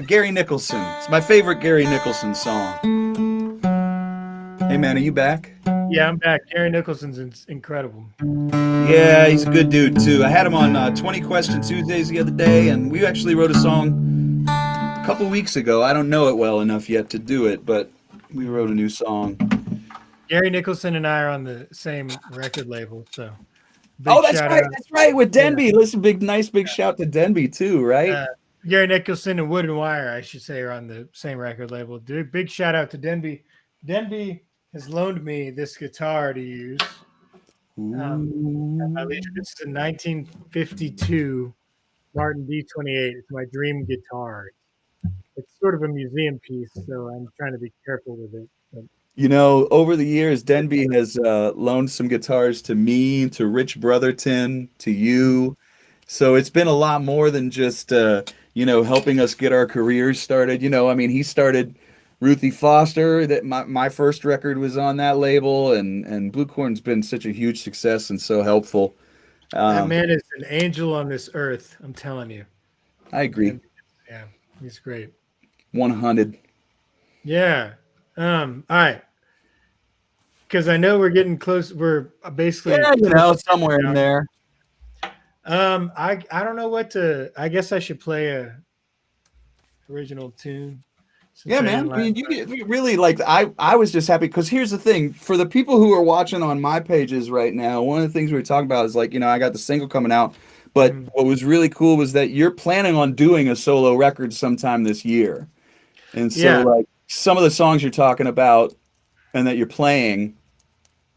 Gary Nicholson. It's my favorite Gary Nicholson song. Hey man, are you back? Yeah, I'm back. Gary Nicholson's incredible. Yeah, he's a good dude too. I had him on 20 Question Tuesdays the other day, and we actually wrote a song a couple weeks ago. I don't know it well enough yet to do it, but we wrote a new song. Gary Nicholson and I are on the same record label, so Oh, that's shout right. out. That's right. With Denby. Listen, nice big shout to Denby too, right? Gary Nicholson and Wood and Wire, I should say, are on the same record label. Dude, big shout out to Denby. Denby has loaned me this guitar to use. This is a 1952 Martin D28. It's my dream guitar. It's sort of a museum piece, so I'm trying to be careful with it. But You know, over the years, Denby has loaned some guitars to me, to Rich Brotherton, to you. So it's been a lot more than just, helping us get our careers started. I mean, he started Ruthie Foster. That my first record was on that label, and Blue Corn's been such a huge success and so helpful. that man is an angel on this earth. I'm telling you. I agree. Yeah, he's great. 100. Yeah. All right. Because I know we're getting close. We're basically Somewhere in there. I don't know what to. I guess I should play a original tune. Yeah, man. I mean, you really I was just happy because here's the thing: for the people who are watching on my pages right now, one of the things we were talking about is I got the single coming out, but what was really cool was that you're planning on doing a solo record sometime this year, and so some of the songs you're talking about and that you're playing.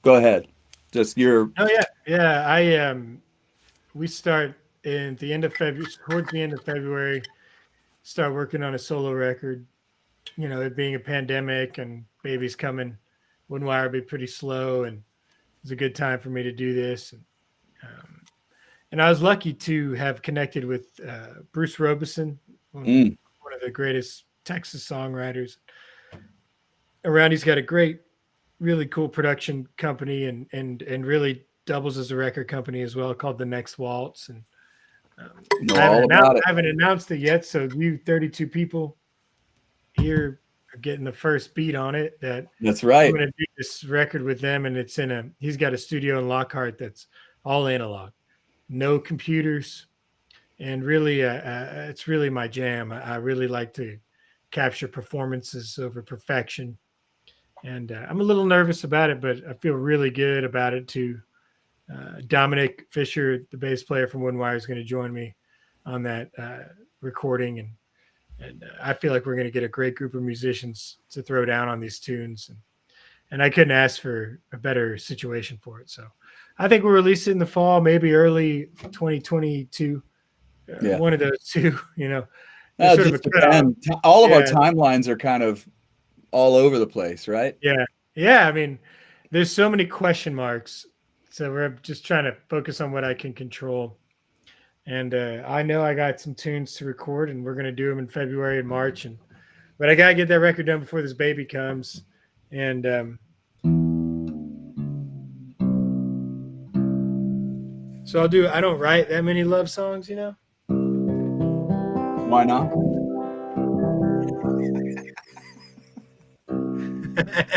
Go ahead, just your. Oh yeah. We start in the end of February, towards the end of February, start working on a solo record. It being a pandemic and babies coming, Wooden Wire would be pretty slow, and it was a good time for me to do this. And I was lucky to have connected with Bruce Robeson, one of the greatest Texas songwriters around. He's got a great, really cool production company and really doubles as a record company as well, called The Next Waltz. And I haven't announced it yet, so you 32 people here are getting the first beat on it. That's right. I'm going to do this record with them, and he's got a studio in Lockhart that's all analog, no computers, and really, it's really my jam. I really like to capture performances over perfection, and I'm a little nervous about it, but I feel really good about it too. Dominic Fisher, the bass player from Wooden Wire, is going to join me on that recording, and I feel like we're going to get a great group of musicians to throw down on these tunes, and I couldn't ask for a better situation for it. So I think we'll release it in the fall, maybe early 2022. One of those two, Sort of all of our timelines are kind of all over the place, right? Yeah. I mean, there's so many question marks. So we're just trying to focus on what I can control. And I know I got some tunes to record, and we're going to do them in February and March. But I got to get that record done before this baby comes. And so I don't write that many love songs, Why not?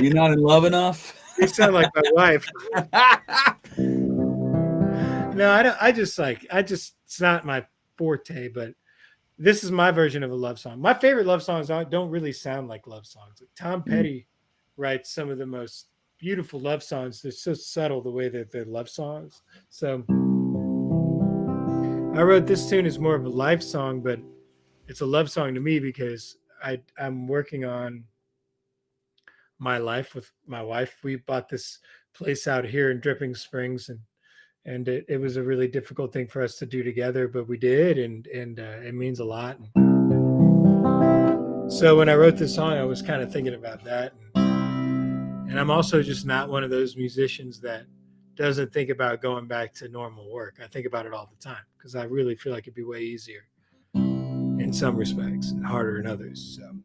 You're not in love enough? You sound like my wife. No, I don't. It's not my forte, but this is my version of a love song. My favorite love songs don't really sound like love songs. Tom Petty writes some of the most beautiful love songs. They're so subtle the way that they're love songs. So I wrote this tune as more of a life song, but it's a love song to me because I'm working on my life with my wife. We bought this place out here in Dripping Springs, and it was a really difficult thing for us to do together, but we did, and it means a lot. So when I wrote this song, I was kind of thinking about that, and I'm also just not one of those musicians that doesn't think about going back to normal work. I think about it all the time because I really feel like it'd be way easier in some respects and harder in others. So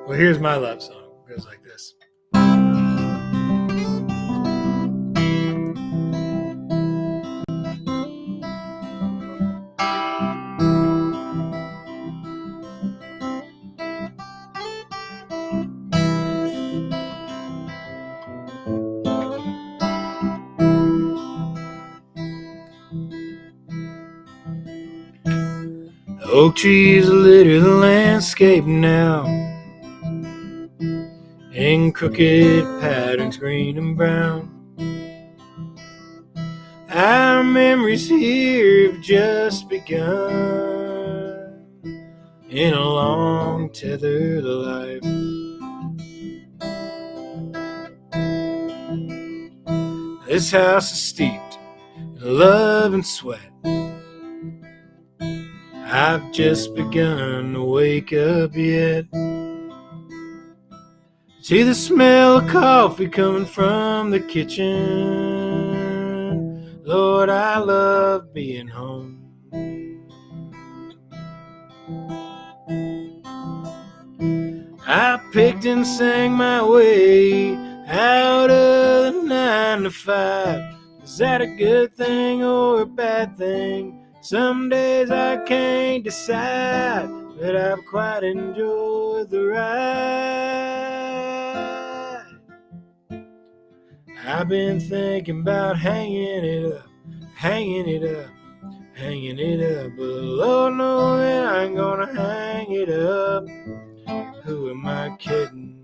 well, here's my love song. It goes like this. Oak trees litter the landscape now, in crooked patterns, green and brown. Our memories here have just begun in a long tethered life. This house is steeped in love and sweat. I've just begun to wake up yet to the smell of coffee coming from the kitchen. Lord, I love being home. I picked and sang my way out of the 9 to 5. Is that a good thing or a bad thing? Some days I can't decide, but I've quite enjoyed the ride. I've been thinking about hanging it up, hanging it up, hanging it up, but Lord knows that I ain't gonna hang it up. Who am I kidding?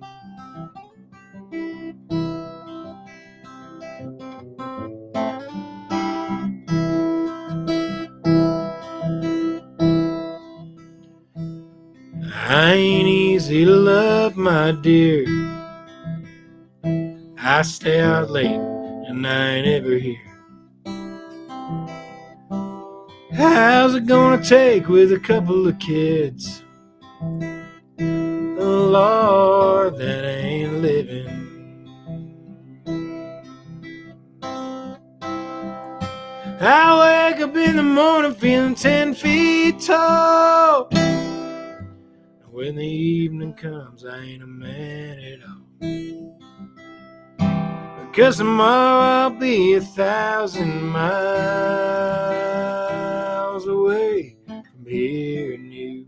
I ain't easy to love, my dear. I stay out late and I ain't ever here. How's it gonna take with a couple of kids? Lord, that ain't living. I wake up in the morning feeling 10 feet tall. When the evening comes, I ain't a man at all. Because tomorrow I'll be 1,000 miles away from hearing you.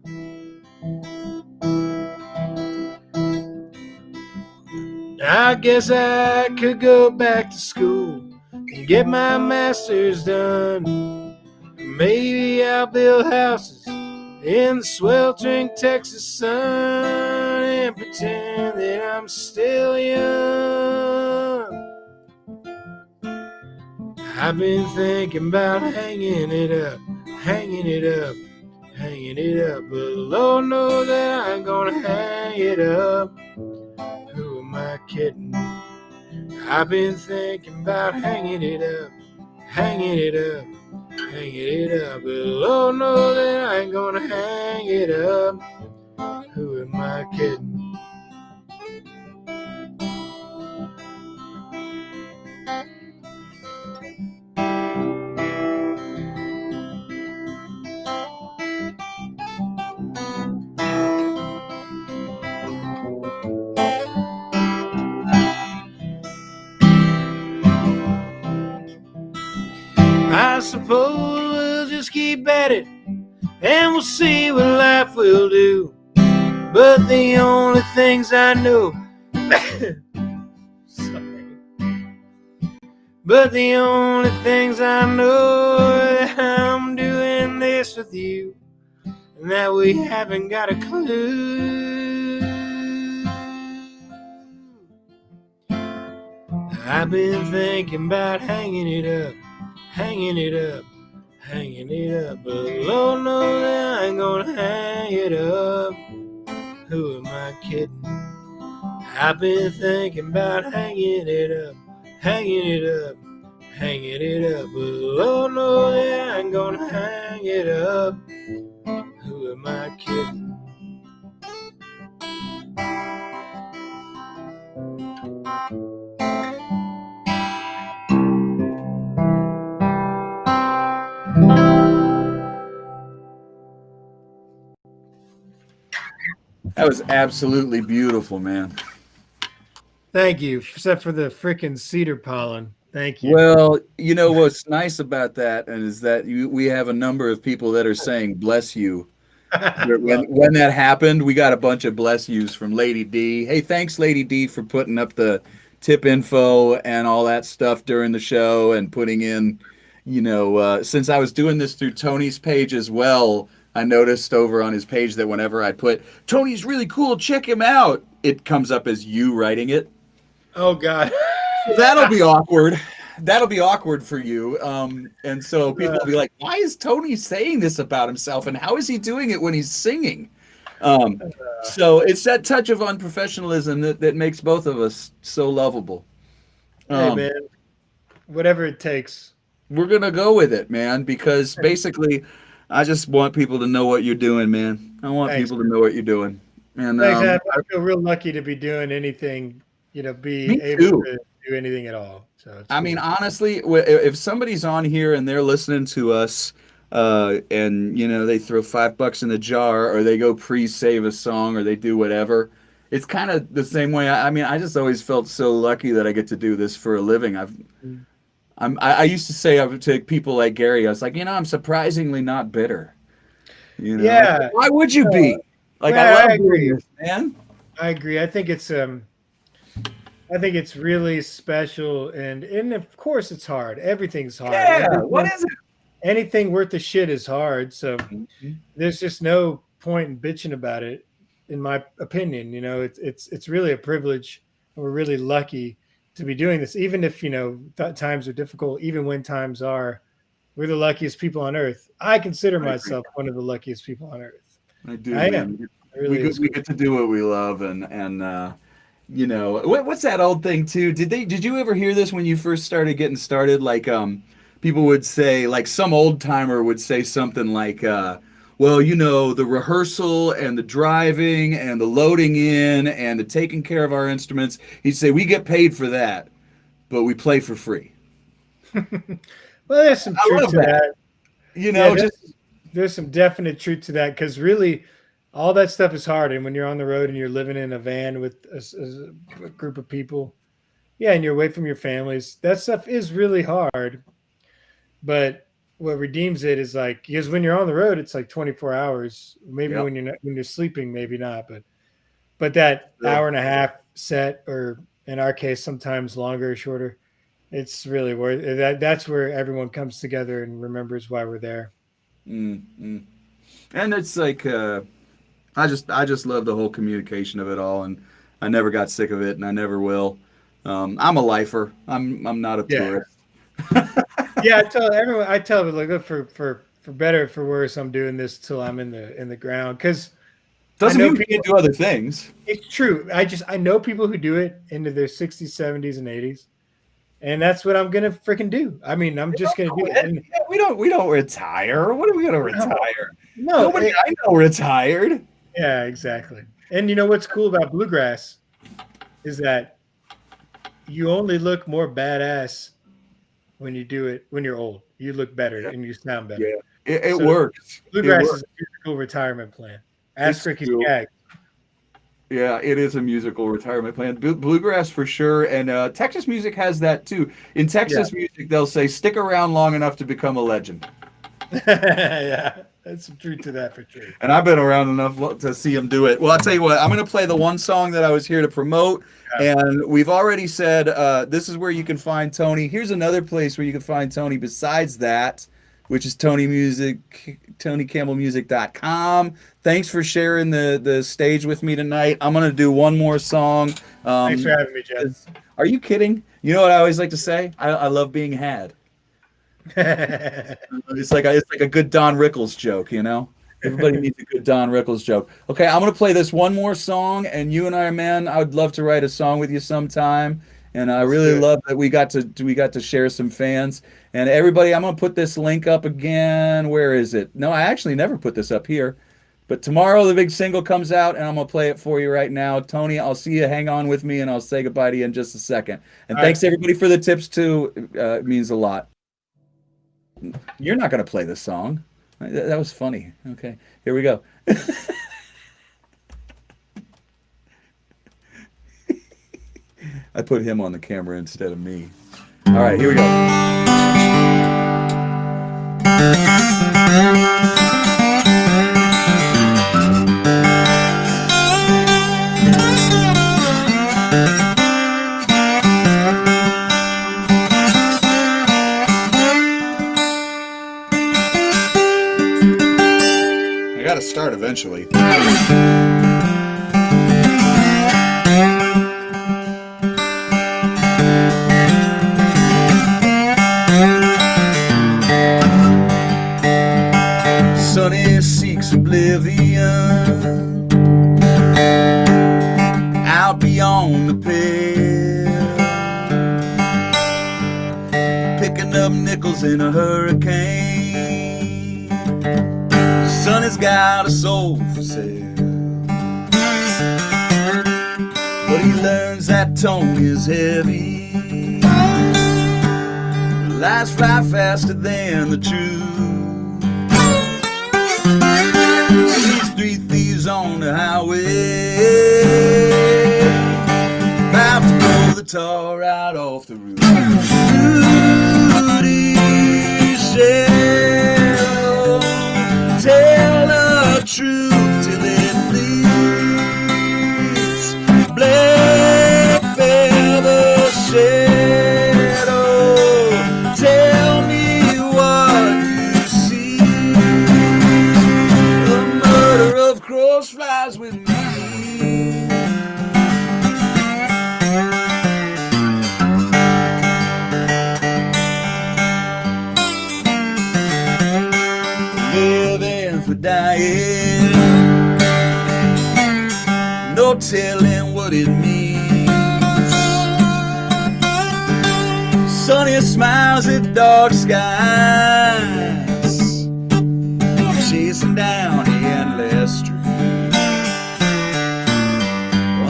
I guess I could go back to school and get my master's done. Maybe I'll build houses in the sweltering Texas sun and pretend that I'm still young. I've been thinking about hanging it up, hanging it up, hanging it up, but Lord knows that I ain't gonna hang it up. Who am I kidding? I've been thinking about hanging it up, hanging it up, hanging it up, but Lord knows that I ain't gonna hang it up. Who am I kidding? I suppose we'll just keep at it and we'll see what life will do. But the only things I know sorry. But the only things I know that I'm doing this with you and that we haven't got a clue. I've been thinking about hanging it up, hanging it up, hanging it up, but Lord knows that I ain't gonna hang it up. Who am I kidding? I've been thinking about hanging it up, hanging it up, hanging it up, but Lord knows that I ain't gonna hang it up. Who am I kidding? That was absolutely beautiful, man. Thank you, except for the frickin' cedar pollen. Thank you. Well, you know what's nice about that is that we have a number of people that are saying bless you. When that happened, we got a bunch of bless yous from Lady D. Hey, thanks, Lady D, for putting up the tip info and all that stuff during the show and putting in, since I was doing this through Tony's page as well, I noticed over on his page that whenever I put Tony's really cool, check him out, it comes up as you writing it. Oh God. So that'll be awkward. That'll be awkward for you. And so people will be like, why is Tony saying this about himself? And how is he doing it when he's singing? So it's that touch of unprofessionalism that makes both of us so lovable. Hey man, whatever it takes. We're going to go with it, man, because basically I just want people to know what you're doing, man. I want people to know what you're doing. And thanks, I feel real lucky to be doing anything, be able to do anything at all. So I mean, honestly, if somebody's on here and they're listening to us, and they throw $5 in the jar, or they go pre-save a song, or they do whatever, it's kind of the same way. I mean, I just always felt so lucky that I get to do this for a living. I used to say to people like Gary, I was like, I'm surprisingly not bitter. Yeah. Why would you be? Like, I love doing this, man. I agree. I think it's really special, and of course it's hard. Everything's hard. Yeah. What is it? Anything worth the shit is hard. So there's just no point in bitching about it, in my opinion. It's really a privilege. We're really lucky to be doing this, even if times are difficult. Even when times are, we're the luckiest people on earth. I consider myself one of the luckiest people on earth. I do. I am. We get to do what we love, and what's that old thing too? Did you ever hear this when you first started getting started? Like people would say, like some old timer would say something like, well, the rehearsal and the driving and the loading in and the taking care of our instruments, he'd say, we get paid for that, but we play for free. Well, there's some truth to that. There's some definite truth to that, because really all that stuff is hard. And when you're on the road and you're living in a van with a group of people, and you're away from your families, that stuff is really hard. But what redeems it is because when you're on the road, it's like 24 hours. Maybe when you're sleeping, maybe not. But that hour and a half set, or in our case, sometimes longer or shorter, it's really worth it. That's where everyone comes together and remembers why we're there. Mm-hmm. And it's like I just love the whole communication of it all, and I never got sick of it, and I never will. I'm a lifer. I'm not a tourist. Yeah, I tell everyone, look, for better or for worse, I'm doing this till I'm in the ground, because doesn't mean we can do other things. It's true. I know people who do it into their 60s, 70s, and 80s, and that's what I'm gonna freaking do. I mean, I'm just gonna do it. We don't retire. What are we gonna retire? No, nobody I know retired. Yeah, exactly. And what's cool about bluegrass is that you only look more badass when you do it when you're old. You look better and you sound better. Yeah, it works. Bluegrass is a musical retirement plan. Ask Ricky Skaggs. Yeah, it is a musical retirement plan. Bluegrass for sure, and Texas music has that too. In Texas music, they'll say, stick around long enough to become a legend. Yeah, that's some truth to that for sure. And I've been around enough to see them do it. Well, I'll tell you what, I'm going to play the one song that I was here to promote. And we've already said this is where you can find Tony. Here's another place where you can find Tony besides that, which is TonyCamelmusic.com. Thanks for sharing the stage with me tonight. I'm going to do one more song. Thanks for having me, Jess. Are you kidding? You know what I always like to say? I love being had. It's like a good Don Rickles joke, Everybody needs a good Don Rickles joke. Okay, I'm gonna play this one more song, and you and I, man, I would love to write a song with you sometime. And I really love that we got to share some fans. And everybody, I'm gonna put this link up again. Where is it? No, I actually never put this up here. But tomorrow the big single comes out, and I'm gonna play it for you right now. Tony, I'll see you. Hang on with me, and I'll say goodbye to you in just a second. And thanks everybody for the tips too. It means a lot. You're not gonna play this song. That was funny. Okay, here we go. I put him on the camera instead of me. All right, here we go. got to start eventually. Sonny seeks oblivion out beyond the pale, picking up nickels in a hurricane. Sonny's got a soul for sale, but he learns that tone is heavy. Lies fly faster than the truth. Sees three thieves on the highway, about to blow the tar right off the roof. Duty shall tell the truth till it bleeds. Black feather shadow, tell me what you see. The murder of crows flies with me. Living for dying, no telling what it means. Sunny smiles at dark skies, chasing down endless streets.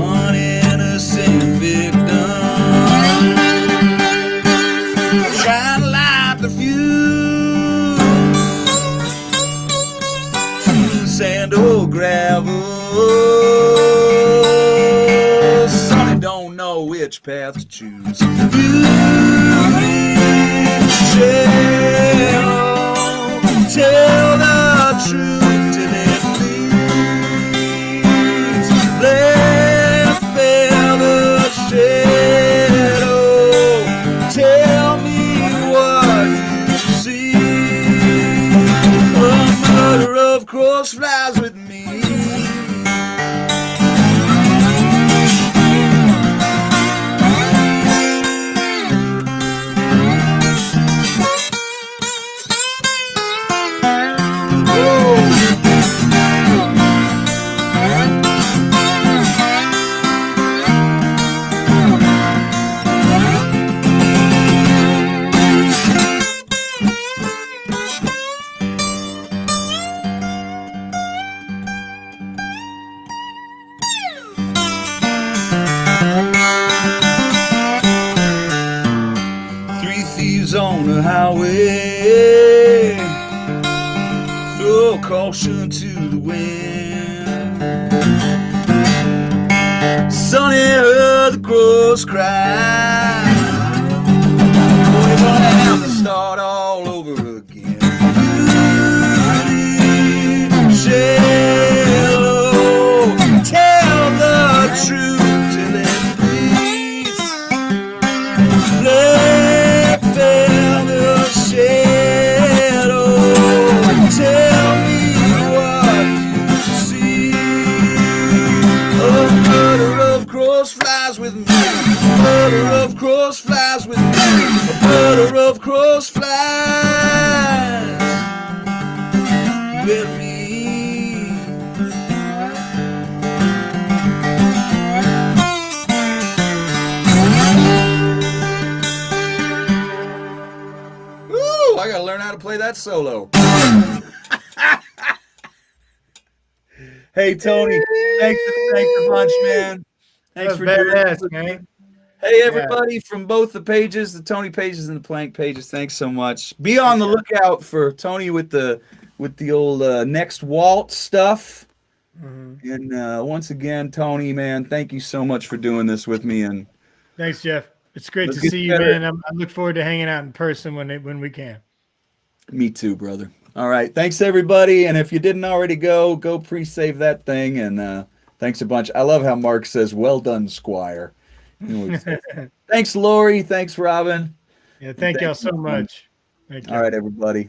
One innocent victim, trying to light the fuse. Sand or gravel, Sonny don't know which path to choose. Tell the truth till it bleeds. Black feather shadow, tell me what you see. A murder of crows flies with me. On the highway, throw caution to the wind. Sonny heard the crows cry, we're gonna have to start all over again. Shallow, tell the truth till it bleeds. Feather shadow, tell me what you see. A murder of crows flies with me. A murder of crows flies with me. A murder of crows flies with me. I gotta learn how to play that solo. Hey Tony, thanks a bunch, man. Thanks for doing this, man. Hey everybody from both the pages, the Tony pages and the Plank pages. Thanks so much. Be on the lookout for Tony with the old next waltz stuff. Mm-hmm. And once again, Tony, man, thank you so much for doing this with me. And thanks, Jeff. It's great to see you, man. I look forward to hanging out in person when we can. Me too, brother. All right. Thanks, everybody. And if you didn't already go pre-save that thing. And thanks a bunch. I love how Mark says, well done, Squire. Thanks, Lori. Thanks, Robin. Yeah, thank y'all so much. Thank you. All right, everybody.